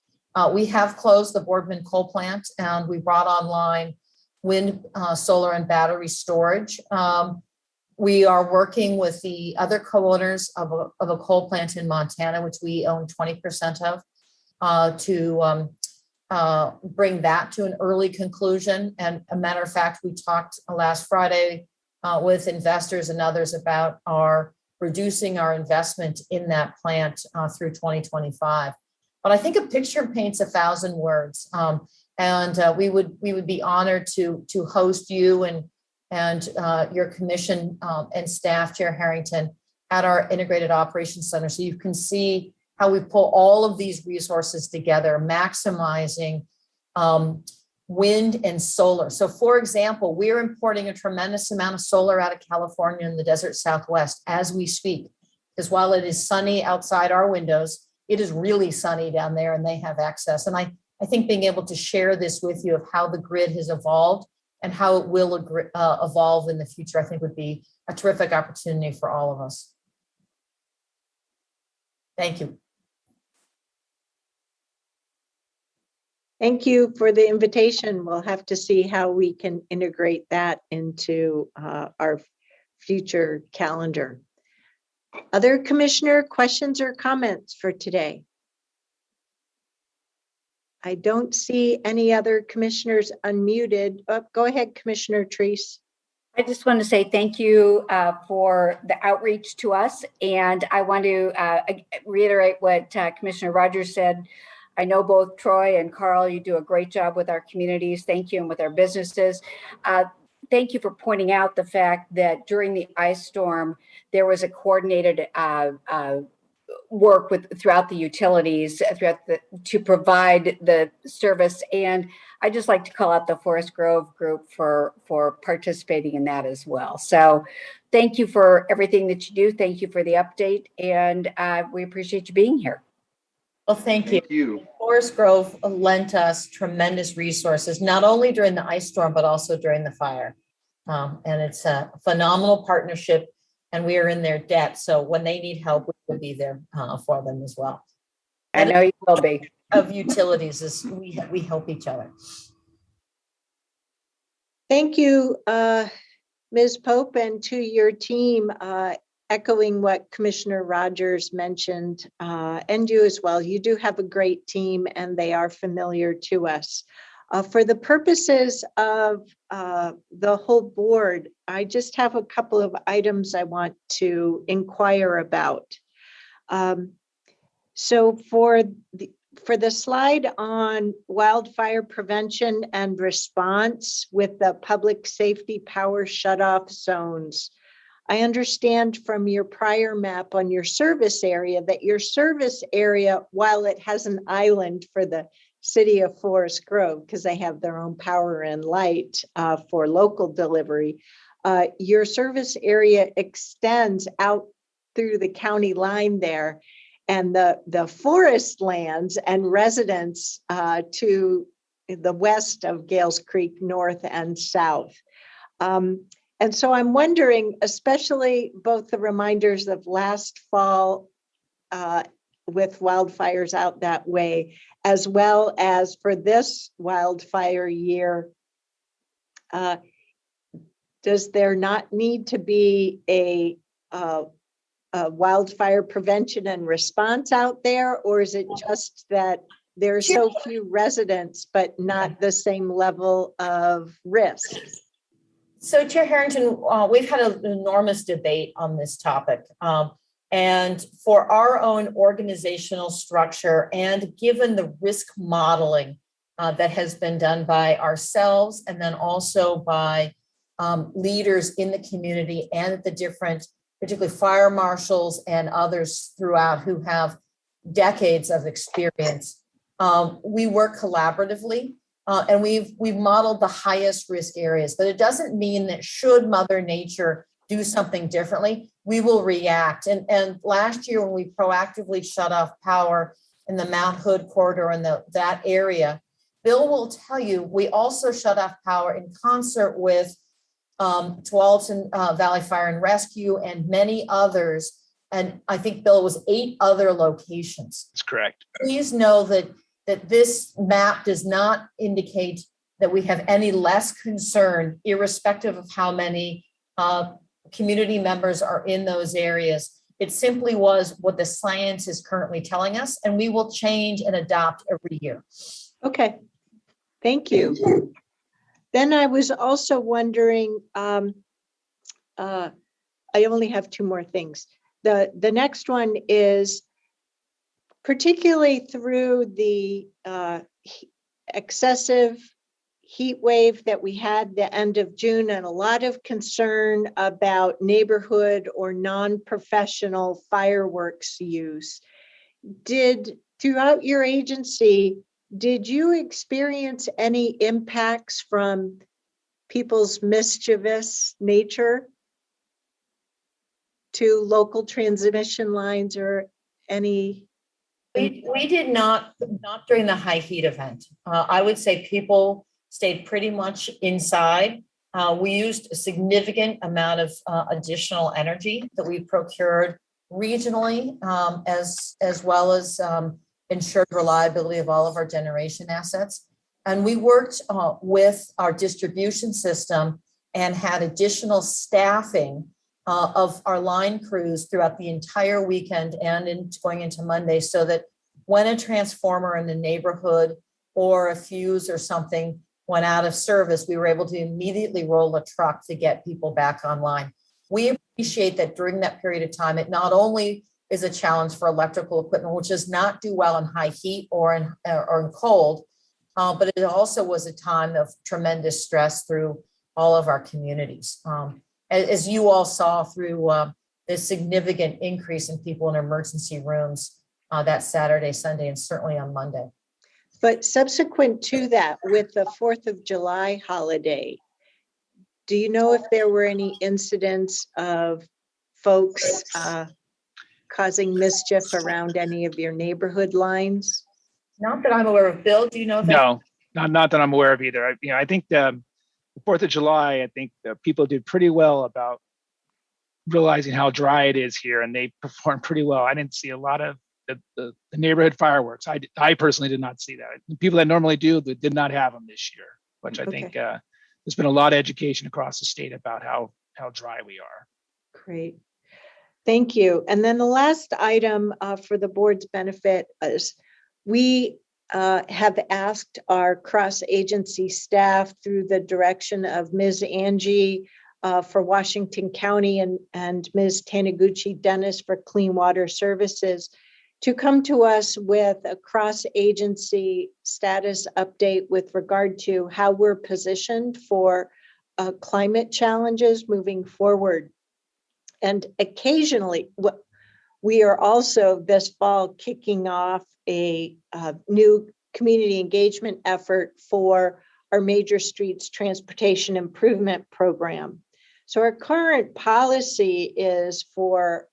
Speaker 11: We have closed the Boardman coal plant, and we brought online wind, solar, and battery storage. We are working with the other co-owners of a coal plant in Montana, which we own 20% of, to bring that to an early conclusion. And a matter of fact, we talked last Friday with investors and others about reducing our investment in that plant through 2025. But I think a picture paints 1,000 words, and we would be honored to host you and your commission and staff, Chair Harrington, at our Integrated Operations Center, so you can see how we pull all of these resources together, maximizing wind and solar. So for example, we're importing a tremendous amount of solar out of California and the desert Southwest as we speak, because while it is sunny outside our windows, it is really sunny down there and they have access. And I think being able to share this with you of how the grid has evolved and how it will evolve in the future, I think would be a terrific opportunity for all of us. Thank you.
Speaker 1: Thank you for the invitation. We'll have to see how we can integrate that into our future calendar. Other commissioner questions or comments for today? I don't see any other commissioners unmuted. Oh, go ahead, Commissioner Treese.
Speaker 8: I just want to say thank you for the outreach to us. And I want to reiterate what Commissioner Rogers said. I know both Troy and Carl, you do a great job with our communities. Thank you. And with our businesses. Thank you for pointing out the fact that during the ice storm, there was a coordinated work throughout the utilities to provide the service. And I just like to call out the Forest Grove group for participating in that as well. So thank you for everything that you do. Thank you for the update, and we appreciate you being here.
Speaker 11: Well, thank you.
Speaker 9: Thank you.
Speaker 11: Forest Grove lent us tremendous resources, not only during the ice storm, but also during the fire. And it's a phenomenal partnership, and we are in their debt. So when they need help, we will be there for them as well.
Speaker 8: I know you will be.
Speaker 11: Of utilities is we help each other.
Speaker 1: Thank you, Ms. Pope, and to your team, echoing what Commissioner Rogers mentioned, and you as well. You do have a great team, and they are familiar to us. For the purposes of the whole board, I just have a couple of items I want to inquire about. So for the slide on wildfire prevention and response with the public safety power shutoff zones, I understand from your prior map on your service area that your service area, while it has an island for the city of Forest Grove, because they have their own power and light for local delivery, your service area extends out through the county line there, and the forest lands and residents to the west of Gales Creek, north and south. And so I'm wondering, especially both the reminders of last fall with wildfires out that way, as well as for this wildfire year, does there not need to be a wildfire prevention and response out there, or is it just that there are so few residents but not the same level of risk?
Speaker 11: So, Chair Harrington, we've had an enormous debate on this topic. And for our own organizational structure, and given the risk modeling that has been done by ourselves and then also by leaders in the community and the different, particularly fire marshals and others throughout who have decades of experience, we work collaboratively. And we've modeled the highest risk areas, but it doesn't mean that should Mother Nature do something differently, we will react. And last year when we proactively shut off power in the Mount Hood corridor and that area, Bill will tell you, we also shut off power in concert with Tualatin Valley Fire and Rescue and many others. And I think, Bill, was 8 other locations.
Speaker 10: That's correct.
Speaker 11: Please know that this map does not indicate that we have any less concern, irrespective of how many community members are in those areas. It simply was what the science is currently telling us, and we will change and adopt every year.
Speaker 1: Okay, thank you. Then I was also wondering, I only have 2 more things. The next one is, particularly through the excessive heat wave that we had the end of June, and a lot of concern about neighborhood or non-professional fireworks use. Throughout your agency, did you experience any impacts from people's mischievous nature to local transmission lines or any?
Speaker 11: We did not during the high heat event. I would say people stayed pretty much inside. We used a significant amount of additional energy that we procured regionally, as well as ensured reliability of all of our generation assets. And we worked with our distribution system and had additional staffing of our line crews throughout the entire weekend and going into Monday, so that when a transformer in the neighborhood or a fuse or something went out of service, we were able to immediately roll a truck to get people back online. We appreciate that during that period of time, it not only is a challenge for electrical equipment, which does not do well in high heat or in cold, but it also was a time of tremendous stress through all of our communities. As you all saw through the significant increase in people in emergency rooms that Saturday, Sunday, and certainly on Monday.
Speaker 1: But subsequent to that, with the 4th of July holiday, do you know if there were any incidents of folks causing mischief around any of your neighborhood lines?
Speaker 11: Not that I'm aware of. Bill, do you know that?
Speaker 10: No, not that I'm aware of either. I think the 4th of July, I think people did pretty well about realizing how dry it is here, and they performed pretty well. I didn't see a lot of the neighborhood fireworks. I personally did not see that. The people that normally do did not have them this year, which I think there's been a lot of education across the state about how dry we are.
Speaker 1: Great. Thank you. And then the last item for the board's benefit is we have asked our cross-agency staff through the direction of Ms. Angie for Washington County and Ms. Taniguchi Dennis for Clean Water Services to come to us with a cross-agency status update with regard to how we're positioned for climate challenges moving forward. And occasionally, we are also this fall kicking off a new community engagement effort for our Major Streets Transportation Improvement Program. So our current policy is for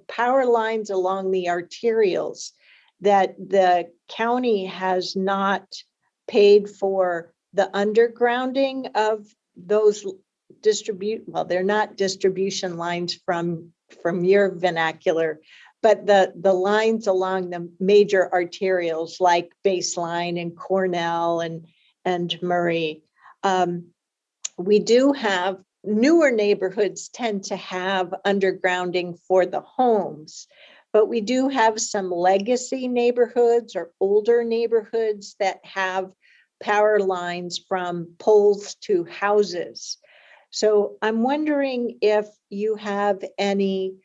Speaker 1: power lines along the arterials that the county has not paid for the undergrounding of those they're not distribution lines from your vernacular, but the lines along the major arterials like Baseline and Cornell and Murray. We do have newer neighborhoods tend to have undergrounding for the homes, but we do have some legacy neighborhoods or older neighborhoods that have power lines from poles to houses. So I'm wondering if you have any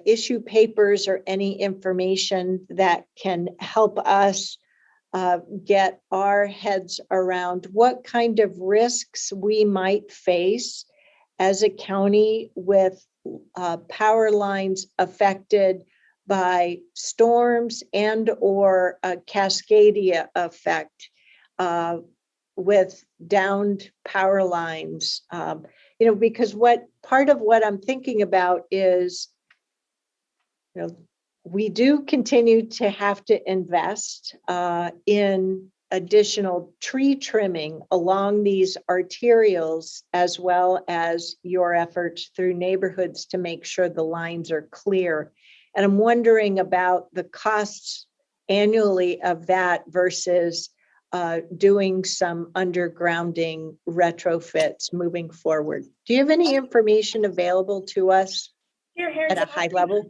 Speaker 1: issue papers or any information that can help us get our heads around what kind of risks we might face as a county with power lines affected by storms and or a Cascadia effect with downed power lines. Because part of what I'm thinking about is, we do continue to have to invest in additional tree trimming along these arterials, as well as your efforts through neighborhoods to make sure the lines are clear. And I'm wondering about the costs annually of that versus doing some undergrounding retrofits moving forward. Do you have any information available to us at a high level?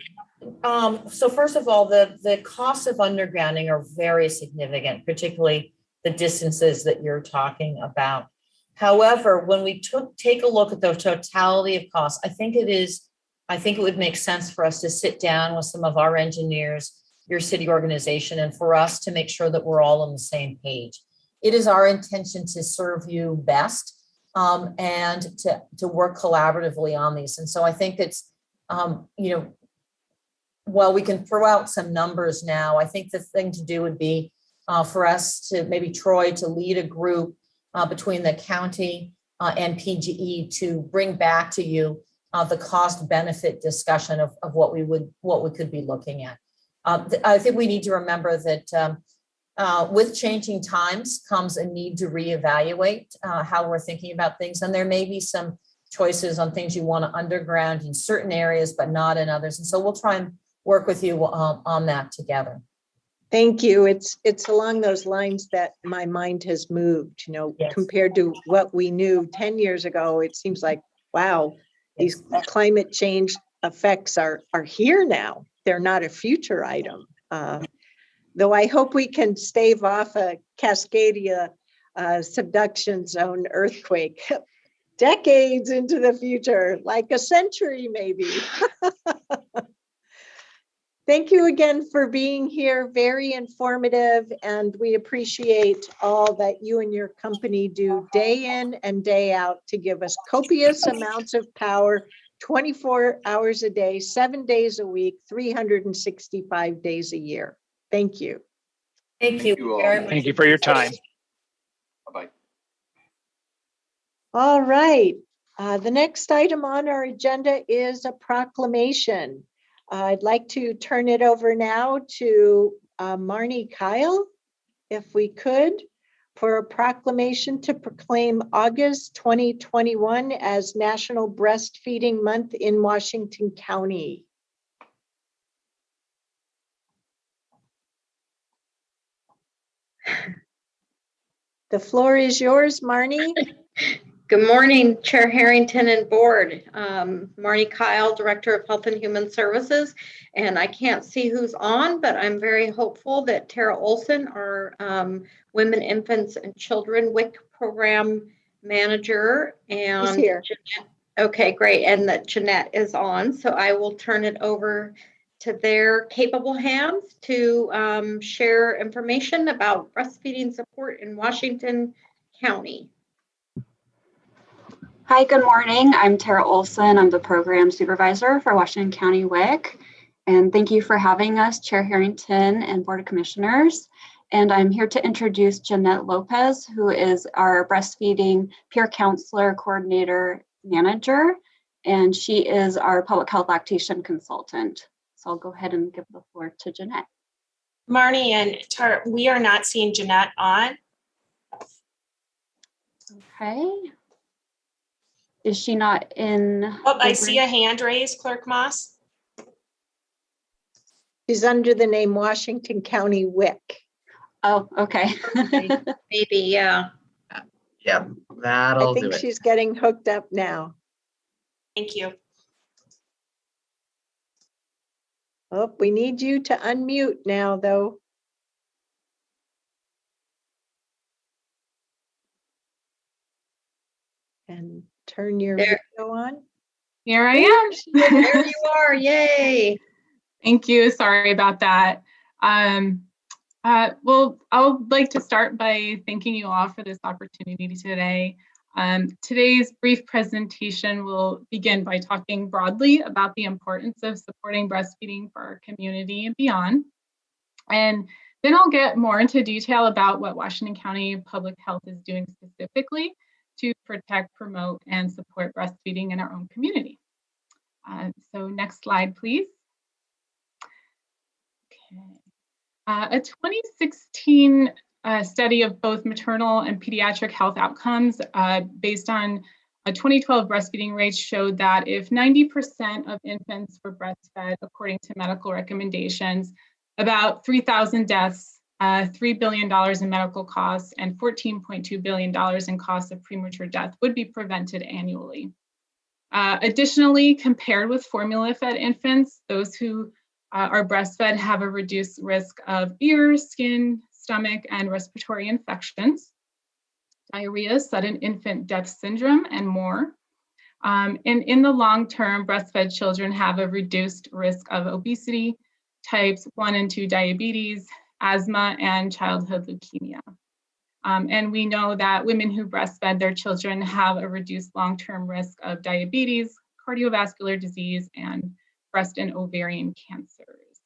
Speaker 11: So first of all, the costs of undergrounding are very significant, particularly the distances that you're talking about. However, when we take a look at the totality of costs, I think it would make sense for us to sit down with some of our engineers, your city organization, and for us to make sure that we're all on the same page. It is our intention to serve you best and to work collaboratively on these. And so I think it's, while we can throw out some numbers now, I think the thing to do would be for us to maybe Troy to lead a group between the county and PGE to bring back to you the cost benefit discussion of what we could be looking at. I think we need to remember that with changing times comes a need to reevaluate how we're thinking about things. And there may be some choices on things you want to underground in certain areas, but not in others. And so we'll try and work with you on that together.
Speaker 1: Thank you. It's along those lines that my mind has moved,
Speaker 11: Yes.
Speaker 1: compared to what we knew 10 years ago. It seems like, wow, These climate change effects are here now. They're not a future item. Though I hope we can stave off a Cascadia subduction zone earthquake decades into the future, like a century maybe. Thank you again for being here. Very informative, and we appreciate all that you and your company do day in and day out to give us copious amounts of power 24 hours a day, 7 days a week, 365 days a year. Thank you.
Speaker 8: Thank you
Speaker 9: all.
Speaker 8: very much.
Speaker 10: Thank you for your time.
Speaker 9: Bye-bye.
Speaker 1: All right. The next item on our agenda is a proclamation. I'd like to turn it over now to Marnie Kyle, if we could, for a proclamation to proclaim August 2021 as National Breastfeeding Month in Washington County. The floor is yours, Marnie.
Speaker 13: Good morning, Chair Harrington and Board. Marnie Kyle, Director of Health and Human Services, and I can't see who's on, but I'm very hopeful that Tara Olson, our Women, Infants, and Children WIC Program Manager, and
Speaker 1: She's here.
Speaker 13: Jeanette, okay, great, and that Jeanette is on. So I will turn it over to their capable hands to share information about breastfeeding support in Washington County.
Speaker 14: Hi, good morning. I'm Tara Olson. I'm the Program Supervisor for Washington County WIC. And thank you for having us, Chair Harrington and Board of Commissioners. And I'm here to introduce Jeanette Lopez, who is our Breastfeeding Peer Counselor Coordinator Manager. And she is our Public Health Lactation Consultant. So I'll go ahead and give the floor to Jeanette.
Speaker 15: Marnie and Tara, we are not seeing Jeanette on.
Speaker 14: Okay. Is she not in?
Speaker 15: Oh, I see a hand raised, Clerk Moss.
Speaker 1: She's under the name Washington County WIC.
Speaker 14: Oh, okay.
Speaker 13: Maybe, yeah.
Speaker 2: Yeah, that'll
Speaker 1: I think
Speaker 2: do it.
Speaker 1: she's getting hooked up now.
Speaker 15: Thank you.
Speaker 1: Oh, we need you to unmute now, though. And turn your video on.
Speaker 16: Here I am.
Speaker 13: There you are, yay.
Speaker 16: Thank you, sorry about that. Well, I would like to start by thanking you all for this opportunity today. Today's brief presentation will begin by talking broadly about the importance of supporting breastfeeding for our community and beyond. And then I'll get more into detail about what Washington County Public Health is doing specifically to protect, promote, and support breastfeeding in our own community. So next slide, please. Okay. A 2016 study of both maternal and pediatric health outcomes based on a 2012 breastfeeding rates showed that if 90% of infants were breastfed according to medical recommendations, about 3,000 deaths, $3 billion in medical costs, and $14.2 billion in costs of premature death would be prevented annually. Additionally, compared with formula-fed infants, those who are breastfed have a reduced risk of ear, skin, stomach, and respiratory infections, diarrhea, sudden infant death syndrome, and more. And in the long term, breastfed children have a reduced risk of obesity, types 1 and 2 diabetes, asthma, and childhood leukemia. And we know that women who breastfed their children have a reduced long-term risk of diabetes, cardiovascular disease, and breast and ovarian cancers.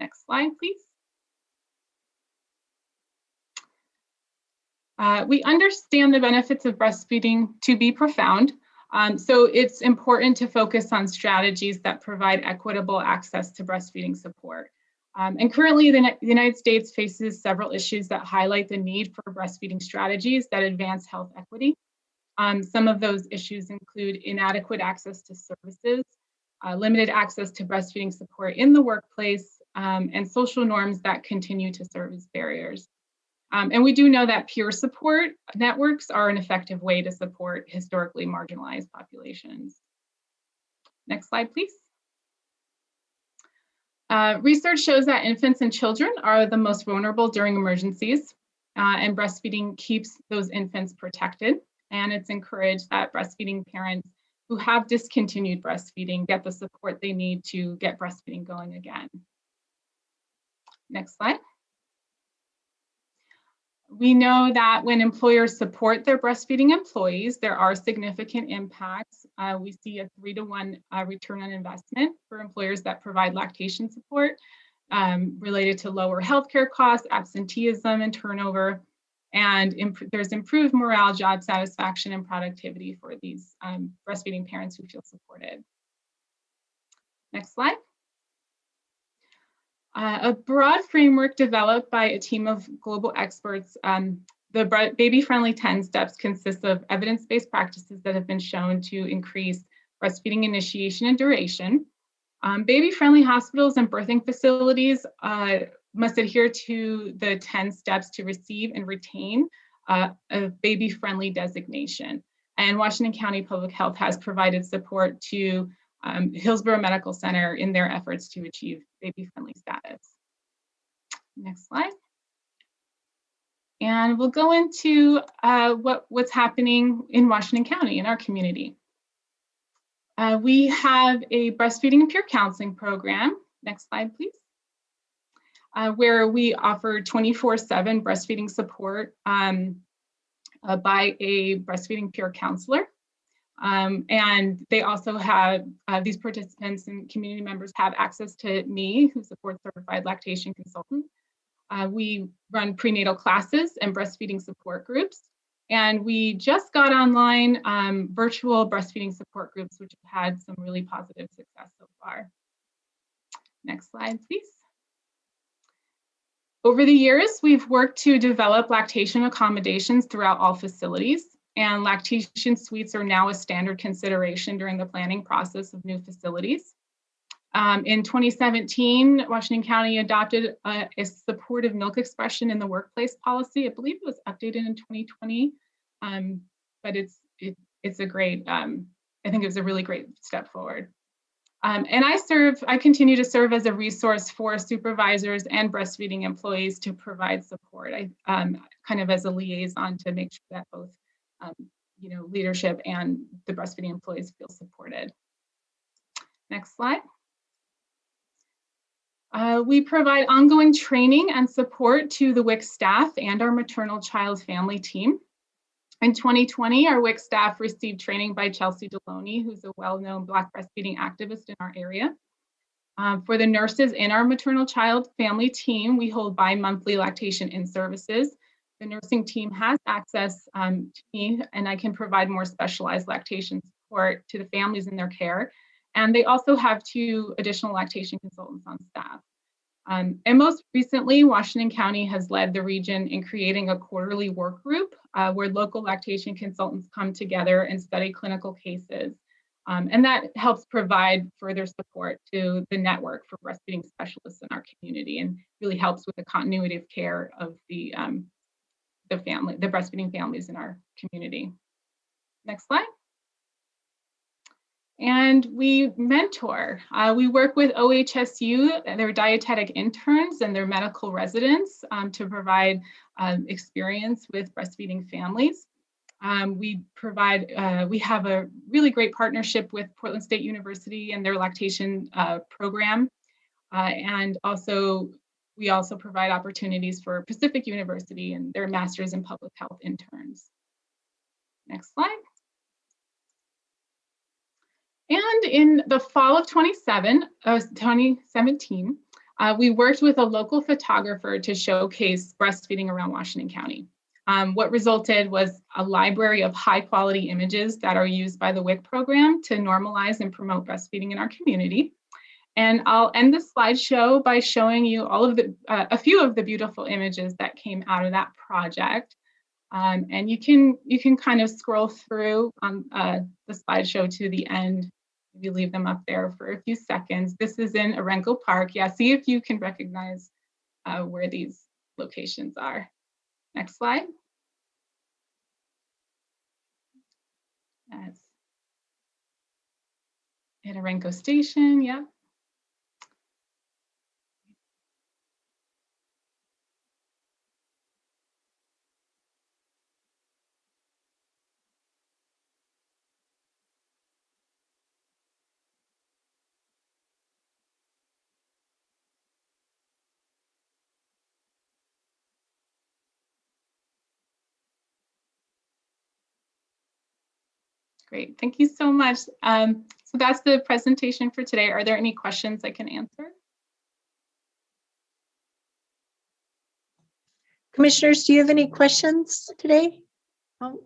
Speaker 16: Next slide, please. We understand the benefits of breastfeeding to be profound. So it's important to focus on strategies that provide equitable access to breastfeeding support. And currently, the United States faces several issues that highlight the need for breastfeeding strategies that advance health equity. Some of those issues include inadequate access to services, limited access to breastfeeding support in the workplace, and social norms that continue to serve as barriers. And we do know that peer support networks are an effective way to support historically marginalized populations. Next slide, please. Research shows that infants and children are the most vulnerable during emergencies, and breastfeeding keeps those infants protected. And it's encouraged that breastfeeding parents who have discontinued breastfeeding get the support they need to get breastfeeding going again. Next slide. We know that when employers support their breastfeeding employees, there are significant impacts. We see a 3-to-1 return on investment for employers that provide lactation support related to lower healthcare costs, absenteeism, and turnover. And there's improved morale, job satisfaction, and productivity for these breastfeeding parents who feel supported. Next slide. A broad framework developed by a team of global experts. The baby-friendly 10 steps consist of evidence-based practices that have been shown to increase breastfeeding initiation and duration. Baby-friendly hospitals and birthing facilities must adhere to the 10 steps to receive and retain a baby-friendly designation. And Washington County Public Health has provided support to Hillsborough Medical Center in their efforts to achieve baby-friendly status. Next slide. And we'll go into what's happening in Washington County in our community. We have a breastfeeding and peer counseling program. Next slide, please. Where we offer 24/7 breastfeeding support by a breastfeeding peer counselor. And they also have, these participants and community members have access to me, who's a board-certified lactation consultant. We run prenatal classes and breastfeeding support groups. And we just got online virtual breastfeeding support groups, which have had some really positive success so far. Next slide, please. Over the years, we've worked to develop lactation accommodations throughout all facilities. And lactation suites are now a standard consideration during the planning process of new facilities. In 2017, Washington County adopted a supportive milk expression in the workplace policy. I believe it was updated in 2020, but it's a great, I think it was a really great step forward. And I continue to serve as a resource for supervisors and breastfeeding employees to provide support. Kind of as a liaison to make sure that both leadership and the breastfeeding employees feel supported. Next slide. We provide ongoing training and support to the WIC staff and our maternal child family team. In 2020, our WIC staff received training by Chelsea Deloney, who's a well-known Black breastfeeding activist in our area. For the nurses in our maternal child family team, we hold bi-monthly lactation in-services. The nursing team has access to me, and I can provide more specialized lactation support to the families in their care. And they also have 2 additional lactation consultants on staff. And most recently, Washington County has led the region in creating a quarterly work group where local lactation consultants come together and study clinical cases. And that helps provide further support to the network for breastfeeding specialists in our community and really helps with the continuity of care of the breastfeeding families in our community. Next slide. And we mentor. We work with OHSU, their dietetic interns and their medical residents to provide experience with breastfeeding families. We have a really great partnership with Portland State University and their lactation program. And we also provide opportunities for Pacific University and their Masters in Public Health interns. Next slide. And in the fall of 2017, we worked with a local photographer to showcase breastfeeding around Washington County. What resulted was a library of high quality images that are used by the WIC program to normalize and promote breastfeeding in our community. And I'll end the slideshow by showing you a few of the beautiful images that came out of that project. And you can kind of scroll through on the slideshow to the end. We leave them up there for a few seconds. This is in Orenco Park. Yeah, see if you can recognize where these locations are. Next slide. Yes. At Arenco Station, yep. Great, thank you so much. So that's the presentation for today. Are there any questions I can answer?
Speaker 1: Commissioners, do you have any questions today? Oh,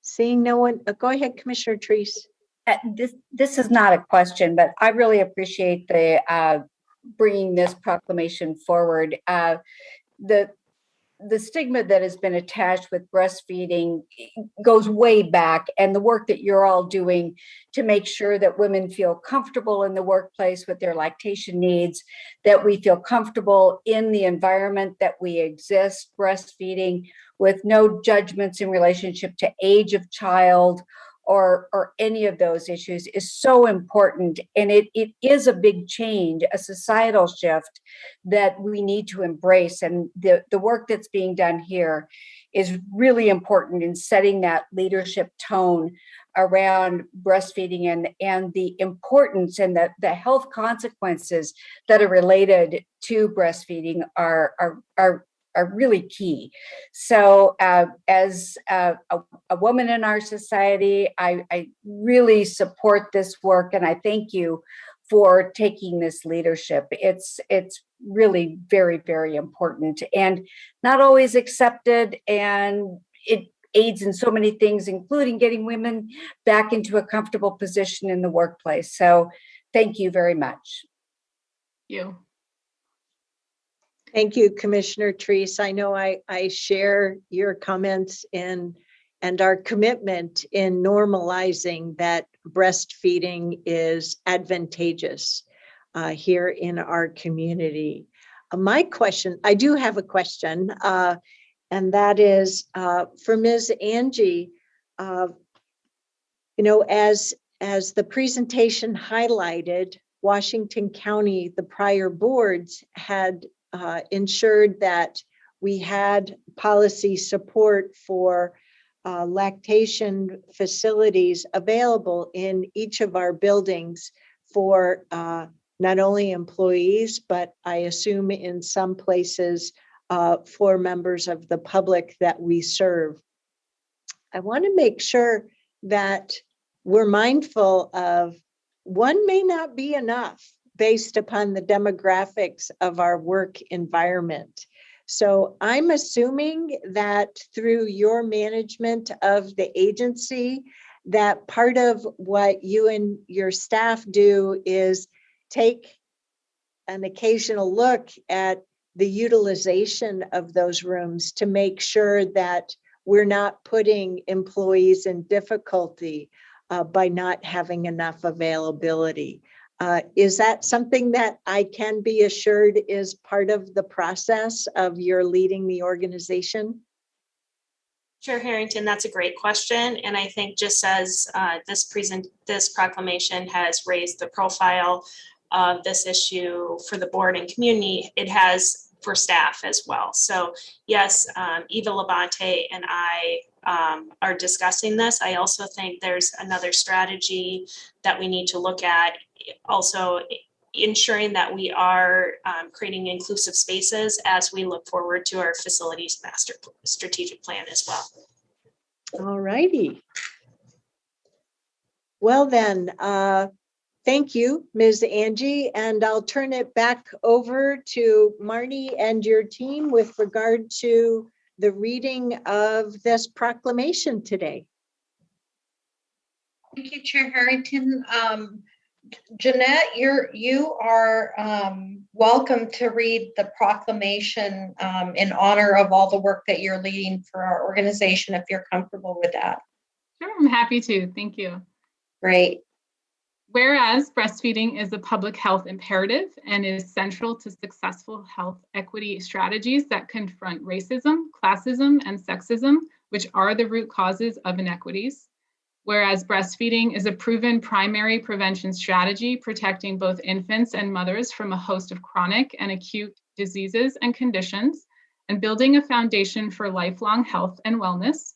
Speaker 1: seeing no one, go ahead, Commissioner Treese.
Speaker 8: This is not a question, but I really appreciate the bringing this proclamation forward. The stigma that has been attached with breastfeeding goes way back, and the work that you're all doing to make sure that women feel comfortable in the workplace with their lactation needs, that we feel comfortable in the environment that we exist breastfeeding with no judgments in relationship to age of child or any of those issues is so important. And it is a big change, a societal shift that we need to embrace. And the work that's being done here is really important in setting that leadership tone around breastfeeding and the importance and the health consequences that are related to breastfeeding are really key. So as a woman in our society, I really support this work, and I thank you for taking this leadership. It's really very, very important and not always accepted, and it aids in so many things, including getting women back into a comfortable position in the workplace. So thank you very much.
Speaker 16: Thank you.
Speaker 1: Thank you, Commissioner Treese. I know I share your comments and our commitment in normalizing that breastfeeding is advantageous here in our community. My question, I do have a question, and that is for Ms. Angie. You know, as the presentation highlighted, Washington County, the prior boards had ensured that we had policy support for lactation facilities available in each of our buildings for not only employees, but I assume in some places for members of the public that we serve. I want to make sure that we're mindful of one may not be enough based upon the demographics of our work environment. So I'm assuming that through your management of the agency, that part of what you and your staff do is take an occasional look at the utilization of those rooms to make sure that we're not putting employees in difficulty by not having enough availability. Is that something that I can be assured is part of the process of your leading the organization?
Speaker 15: Chair Harrington, that's a great question. And I think just as this proclamation has raised the profile of this issue for the board and community, it has for staff as well. So yes, Eva Labonte and I are discussing this. I also think there's another strategy that we need to look at, also ensuring that we are creating inclusive spaces as we look forward to our facilities master strategic plan as well.
Speaker 1: All righty. Well then, thank you, Ms. Angie, and I'll turn it back over to Marnie and your team with regard to the reading of this proclamation today.
Speaker 13: Thank you, Chair Harrington. Jeanette, you are welcome to read the proclamation in honor of all the work that you're leading for our organization, if you're comfortable with that.
Speaker 16: Sure, I'm happy to. Thank you.
Speaker 13: Great.
Speaker 16: Whereas breastfeeding is a public health imperative and is central to successful health equity strategies that confront racism, classism, and sexism, which are the root causes of inequities. Whereas breastfeeding is a proven primary prevention strategy protecting both infants and mothers from a host of chronic and acute diseases and conditions, and building a foundation for lifelong health and wellness.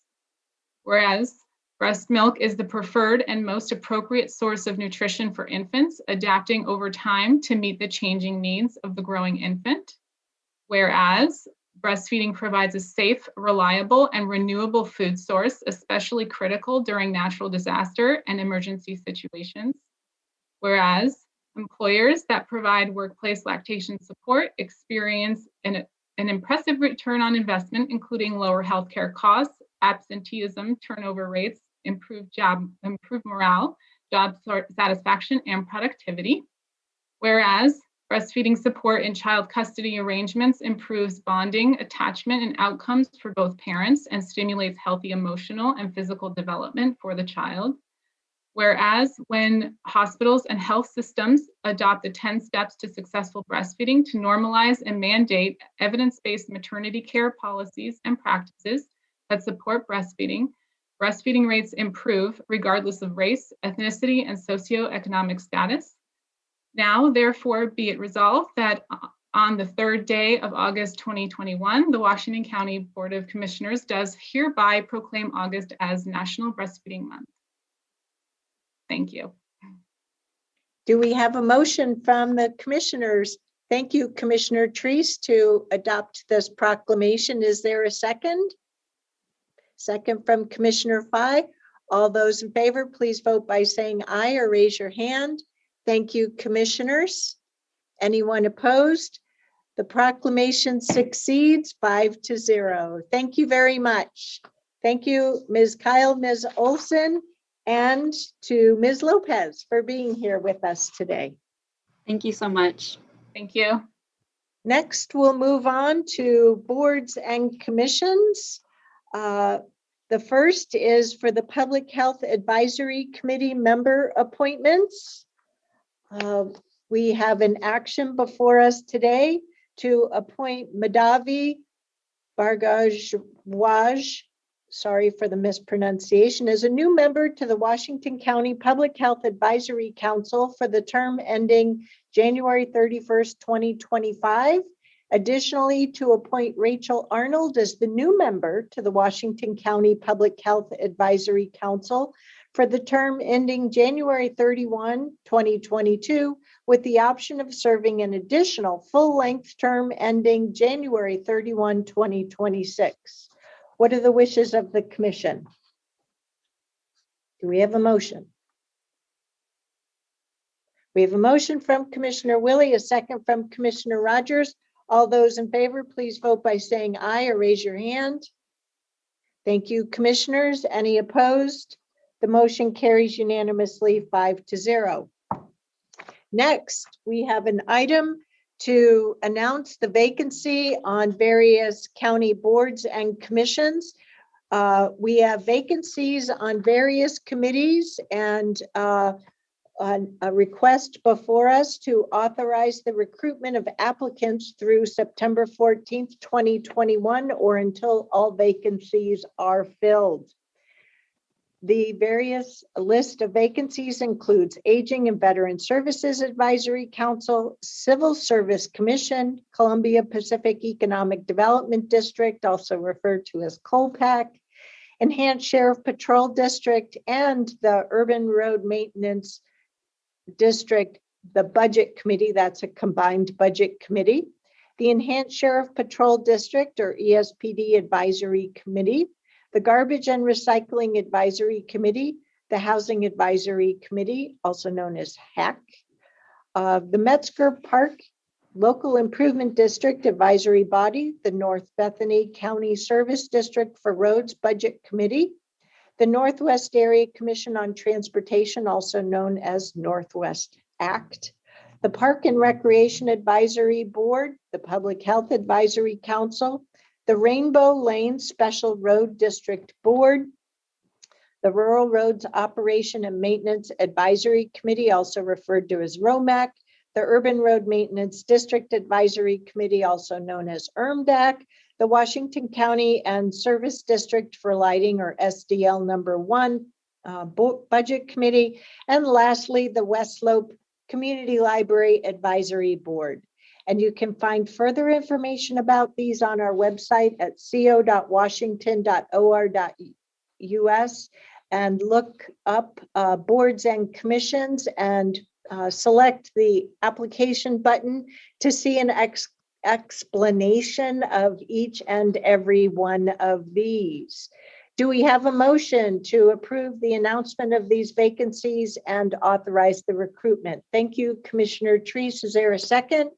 Speaker 16: Whereas breast milk is the preferred and most appropriate source of nutrition for infants, adapting over time to meet the changing needs of the growing infant. Whereas breastfeeding provides a safe, reliable, and renewable food source, especially critical during natural disaster and emergency situations. Whereas employers that provide workplace lactation support experience an impressive return on investment, including lower healthcare costs, absenteeism, turnover rates, improved morale, job satisfaction, and productivity. Whereas breastfeeding support in child custody arrangements improves bonding, attachment, and outcomes for both parents and stimulates healthy emotional and physical development for the child. Whereas when hospitals and health systems adopt the 10 steps to successful breastfeeding to normalize and mandate evidence-based maternity care policies and practices that support breastfeeding, breastfeeding rates improve regardless of race, ethnicity, and socioeconomic status. Now, therefore, be it resolved that on the third day of August 2021, the Washington County Board of Commissioners does hereby proclaim August as National Breastfeeding Month. Thank you.
Speaker 1: Do we have a motion from the commissioners? Thank you, Commissioner Treese, to adopt this proclamation. Is there a second? Second from Commissioner Fye. All those in favor, please vote by saying aye or raise your hand. Thank you, commissioners. Anyone opposed? The proclamation succeeds 5-0. Thank you very much. Thank you, Ms. Kyle, Ms. Olson, and to Ms. Lopez for being here with us today.
Speaker 14: Thank you so much.
Speaker 16: Thank you.
Speaker 1: Next, we'll move on to boards and commissions. The first is for the Public Health Advisory Committee member appointments. We have an action before us today to appoint Madhavi Bhargavaj, sorry for the mispronunciation, as a new member to the Washington County Public Health Advisory Council for the term ending January 31st, 2025. Additionally, to appoint Rachel Arnold as the new member to the Washington County Public Health Advisory Council for the term ending January 31, 2022, with the option of serving an additional full-length term ending January 31, 2026. What are the wishes of the commission? Do we have a motion? We have a motion from Commissioner Willie, a second from Commissioner Rogers. All those in favor, please vote by saying aye or raise your hand. Thank you, commissioners. Any opposed? The motion carries unanimously 5-0. Next, we have an item to announce the vacancy on various county boards and commissions. We have vacancies on various committees and a request before us to authorize the recruitment of applicants through September 14th, 2021, or until all vacancies are filled. The various list of vacancies includes Aging and Veteran Services Advisory Council, Civil Service Commission, Columbia Pacific Economic Development District, also referred to as COLPAC, Enhanced Sheriff Patrol District, and the Urban Road Maintenance District, the Budget Committee, that's a combined budget committee, the Enhanced Sheriff Patrol District, or ESPD Advisory Committee, the Garbage and Recycling Advisory Committee, the Housing Advisory Committee, also known as HAC, the Metzger Park Local Improvement District Advisory Body, the North Bethany County Service District for Roads Budget Committee, the Northwest Area Commission on Transportation, also known as Northwest ACT, the Park and Recreation Advisory Board, the Public Health Advisory Council, the Rainbow Lane Special Road District Board, the Rural Roads Operation and Maintenance Advisory Committee, also referred to as ROMAC, the Urban Road Maintenance District Advisory Committee, also known as URMDAC, the Washington County and Service District for Lighting, or SDL number 1 Budget Committee, and lastly, the West Slope Community Library Advisory Board. And you can find further information about these on our website at co.washington.or.us and look up boards and commissions and select the application button to see an explanation of each and every one of these. Do we have a motion to approve the announcement of these vacancies and authorize the recruitment? Thank you, Commissioner Treese. Is there a second?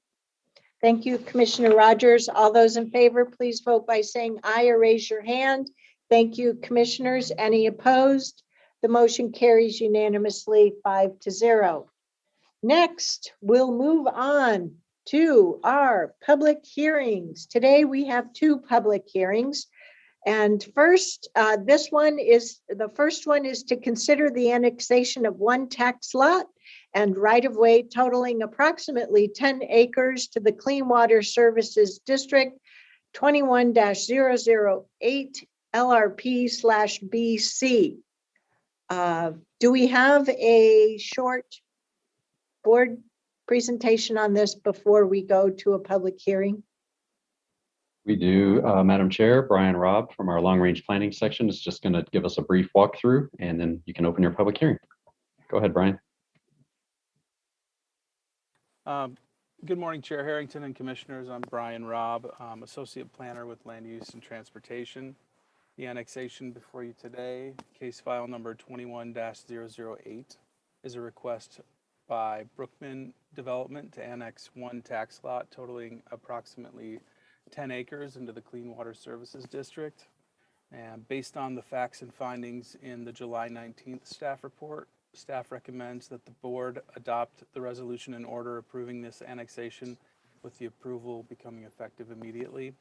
Speaker 1: Thank you, Commissioner Rogers. All those in favor, please vote by saying aye or raise your hand. Thank you, commissioners. Any opposed? The motion carries unanimously 5-0. Next, we'll move on to our public hearings. Today we have 2 public hearings. And first, the first one is to consider the annexation of 1 tax lot and right-of-way totaling approximately 10 acres to the Clean Water Services District 21-008 LRP/BC. Do we have a short board presentation on this before we go to a public hearing?
Speaker 17: We do, Madam Chair. Brian Robb from our long range planning section is just going to give us a brief walkthrough, and then you can open your public hearing. Go ahead, Brian.
Speaker 18: Good morning, Chair Harrington and Commissioners. I'm Brian Robb, Associate Planner with Land Use and Transportation. The annexation before you today, case file number 21-008, is a request by Brookman Development to annex 1 tax lot totaling approximately 10 acres into the Clean Water Services District. And based on the facts and findings in the July 19th staff report, staff recommends that the board adopt the resolution and order approving this annexation with the approval becoming effective immediately.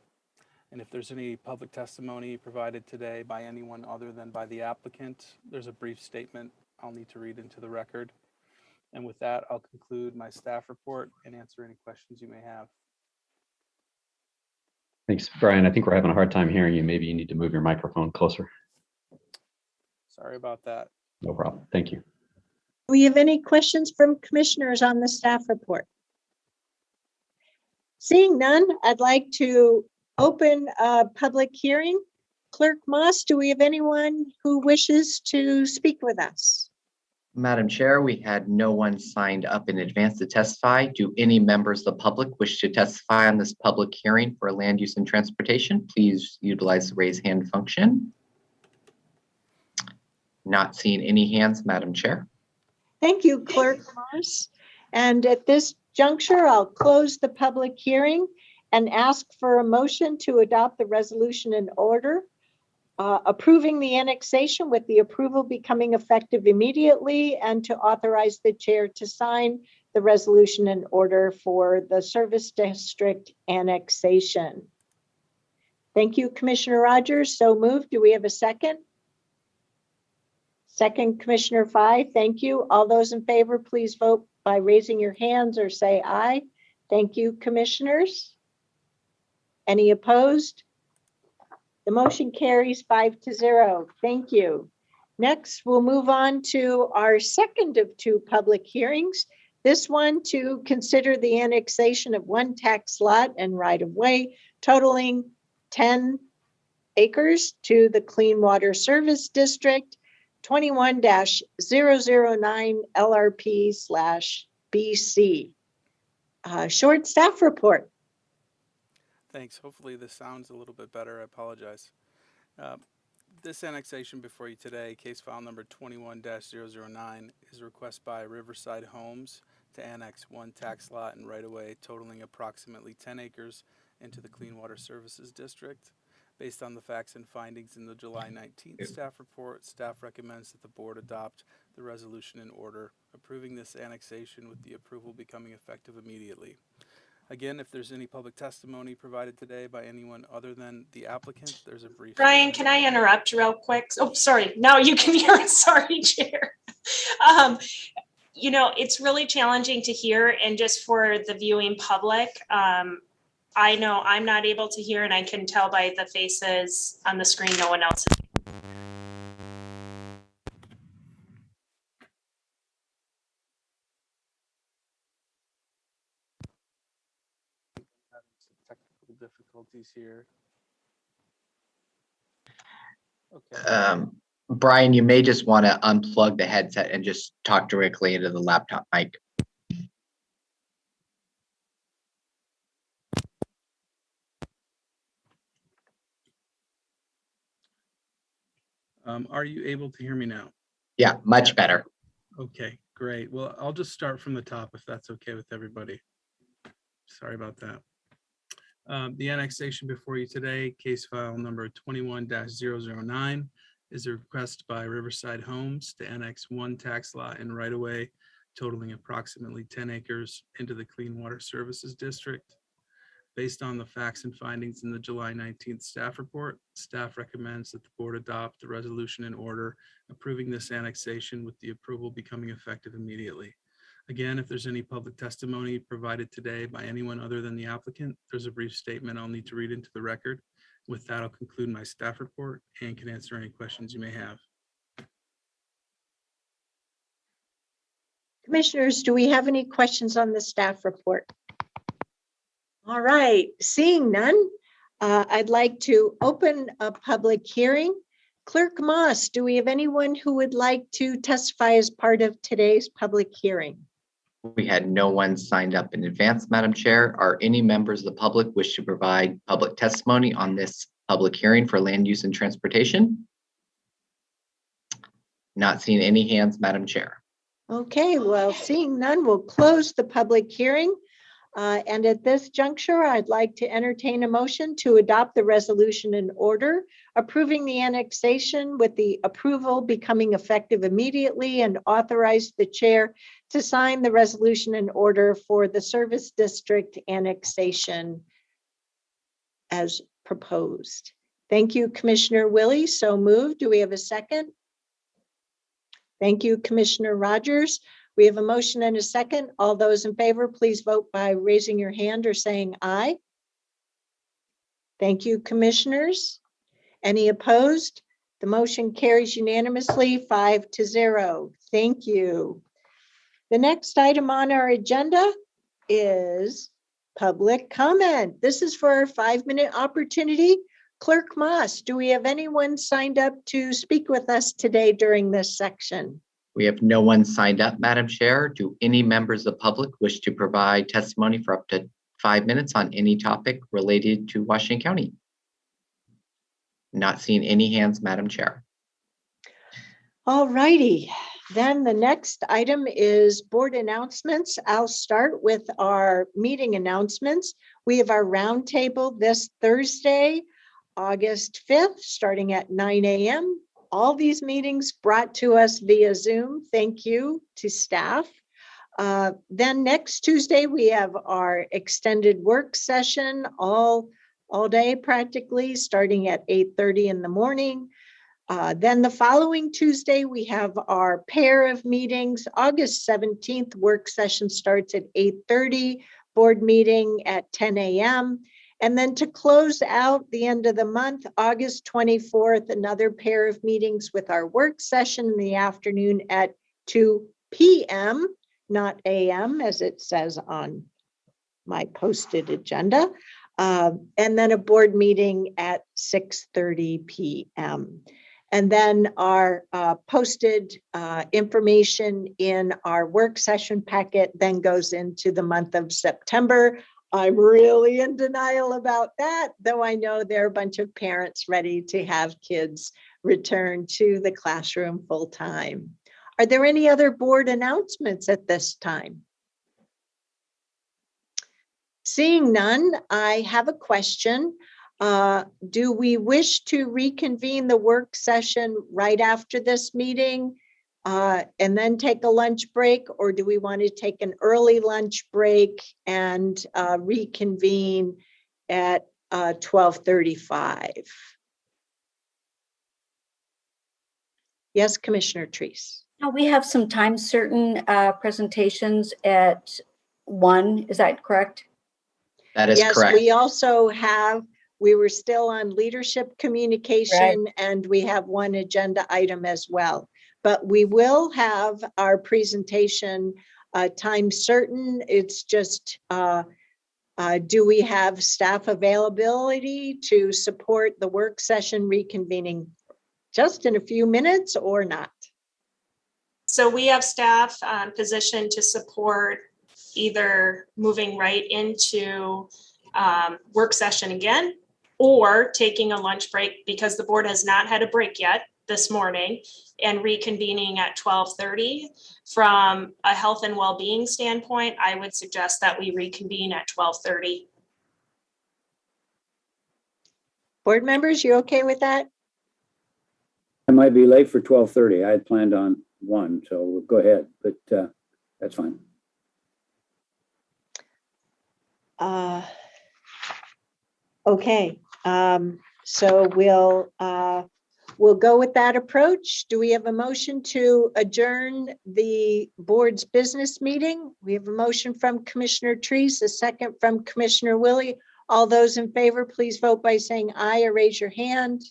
Speaker 18: And if there's any public testimony provided today by anyone other than by the applicant, there's a brief statement I'll need to read into the record. And with that, I'll conclude my staff report and answer any questions you may have.
Speaker 17: Thanks, Brian. I think we're having a hard time hearing you. Maybe you need to move your microphone closer.
Speaker 18: Sorry about that.
Speaker 17: No problem. Thank you.
Speaker 1: Do we have any questions from commissioners on the staff report? Seeing none, I'd like to open a public hearing. Clerk Moss, do we have anyone who wishes to speak with us?
Speaker 2: Madam Chair, we had no one signed up in advance to testify. Do any members of the public wish to testify on this public hearing for land use and transportation? Please utilize the raise hand function. Not seeing any hands, Madam Chair.
Speaker 1: Thank you, Clerk Moss. And at this juncture, I'll close the public hearing and ask for a motion to adopt the resolution and order approving the annexation with the approval becoming effective immediately, and to authorize the chair to sign the resolution and order for the service district annexation. Thank you, Commissioner Rogers. So moved. Do we have a second? Second, Commissioner Fye. Thank you. All those in favor, please vote by raising your hands or say aye. Thank you, commissioners. Any opposed? The motion carries 5-0. Thank you. Next, we'll move on to our second of 2 public hearings. This one to consider the annexation of 1 tax lot and right-of-way totaling 10 acres to the Clean Water Service District 21-009 LRP/BC. Short staff report.
Speaker 18: Thanks. Hopefully this sounds a little bit better. I apologize. This annexation before you today, case file number 21-009, is a request by Riverside Homes to annex 1 tax lot and right-of-way totaling approximately 10 acres into the Clean Water Services District. Based on the facts and findings in the July 19th staff report, staff recommends that the board adopt the resolution and order approving this annexation with the approval becoming effective immediately. Again, if there's any public testimony provided today by anyone other than the applicant, there's a brief.
Speaker 15: Brian, can I interrupt real quick? Oh, sorry. Now you can hear it. Sorry, Chair. You know, it's really challenging to hear, and just for the viewing public, I know I'm not able to hear, and I can tell by the faces on the screen no one else is.
Speaker 18: technical difficulties here. Okay.
Speaker 2: Brian, you may just want to unplug the headset and just talk directly into the laptop mic.
Speaker 18: Are you able to hear me now?
Speaker 2: Yeah, much better.
Speaker 18: Okay, great. Well, I'll just start from the top if that's okay with everybody. Sorry about that. The annexation before you today, case file number 21-009, is a request by Riverside Homes to annex one tax lot and right-of-way totaling approximately 10 acres into the Clean Water Services District. Based on the facts and findings in the July 19th staff report, staff recommends that the board adopt the resolution and order approving this annexation, with the approval becoming effective immediately. Again, if there's any public testimony provided today by anyone other than the applicant, there's a brief statement I'll need to read into the record. With that, I'll conclude my staff report and can answer any questions you may have.
Speaker 1: Commissioners, do we have any questions on the staff report? All right, seeing none, I'd like to open a public hearing. Clerk Moss, do we have anyone who would like to testify as part of today's public hearing?
Speaker 2: We had no one signed up in advance, Madam Chair. Are any members of the public wish to provide public testimony on this public hearing for land use and transportation? Not seeing any hands, Madam Chair.
Speaker 1: Okay, well, seeing none, we'll close the public hearing. And at this juncture, I'd like to entertain a motion to adopt the resolution in order approving the annexation, with the approval becoming effective immediately, and authorize the chair to sign the resolution in order for the service district annexation as proposed. Thank you, Commissioner Willie. So moved. Do we have a second? Thank you, Commissioner Rogers. We have a motion and a second. All those in favor, please vote by raising your hand or saying aye. Thank you, commissioners. Any opposed? The motion carries unanimously 5-0. Thank you. The next item on our agenda is public comment. This is for our 5-minute opportunity. Clerk Moss, do we have anyone signed up to speak with us today during this section?
Speaker 2: We have no one signed up, Madam Chair. Do any members of the public wish to provide testimony for up to 5 minutes on any topic related to Washington County? Not seeing any hands, Madam Chair.
Speaker 1: All righty. Then the next item is board announcements. I'll start with our meeting announcements. We have our roundtable this Thursday, August 5th, starting at 9 a.m. All these meetings brought to us via Zoom. Thank you to staff. Then next Tuesday, we have our extended work session all day practically, starting at 8:30 in the morning. Then the following Tuesday, we have our pair of meetings. August 17th, work session starts at 8:30, board meeting at 10 a.m. And then to close out the end of the month, August 24th, another pair of meetings with our work session in the afternoon at 2 p.m., not a.m. as it says on my posted agenda. And then a board meeting at 6:30 p.m. And then our posted information in our work session packet then goes into the month of September. I'm really in denial about that, though I know there are a bunch of parents ready to have kids return to the classroom full time. Are there any other board announcements at this time? Seeing none, I have a question. Do we wish to reconvene the work session right after this meeting and then take a lunch break, or do we want to take an early lunch break and reconvene at 12:35? Yes, Commissioner Treese.
Speaker 8: We have some time certain presentations at 1. Is that correct?
Speaker 2: That is correct.
Speaker 1: Yes, we also have, we were still on leadership communication, right, and we have one agenda item as well. But we will have our presentation time certain. It's just Do we have staff availability to support the work session reconvening just in a few minutes or not?
Speaker 15: So we have staff positioned to support either moving right into work session again or taking a lunch break, because the board has not had a break yet this morning, and reconvening at 12:30. From a health and well-being standpoint, I would suggest that we reconvene at 12:30.
Speaker 1: Board members, you okay with that?
Speaker 7: I might be late for 12:30. I had planned on 1, so we'll go ahead, but that's fine.
Speaker 1: Okay, so we'll go with that approach. Do we have a motion to adjourn the board's business meeting? We have a motion from Commissioner Treese, a second from Commissioner Willie. All those in favor, please vote by saying aye or raise your hand.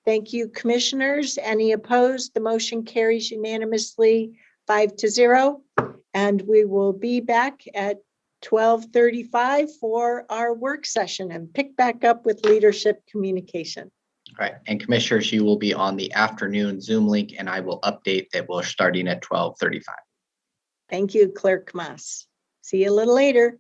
Speaker 1: Thank you, commissioners. Any opposed? The motion carries unanimously 5-0. And we will be back at 12:35 for our work session and pick back up with leadership communication.
Speaker 2: All right, and commissioners, you will be on the afternoon Zoom link, and I will update that we're starting at 12:35.
Speaker 1: Thank you, Clerk Moss. See you a little later.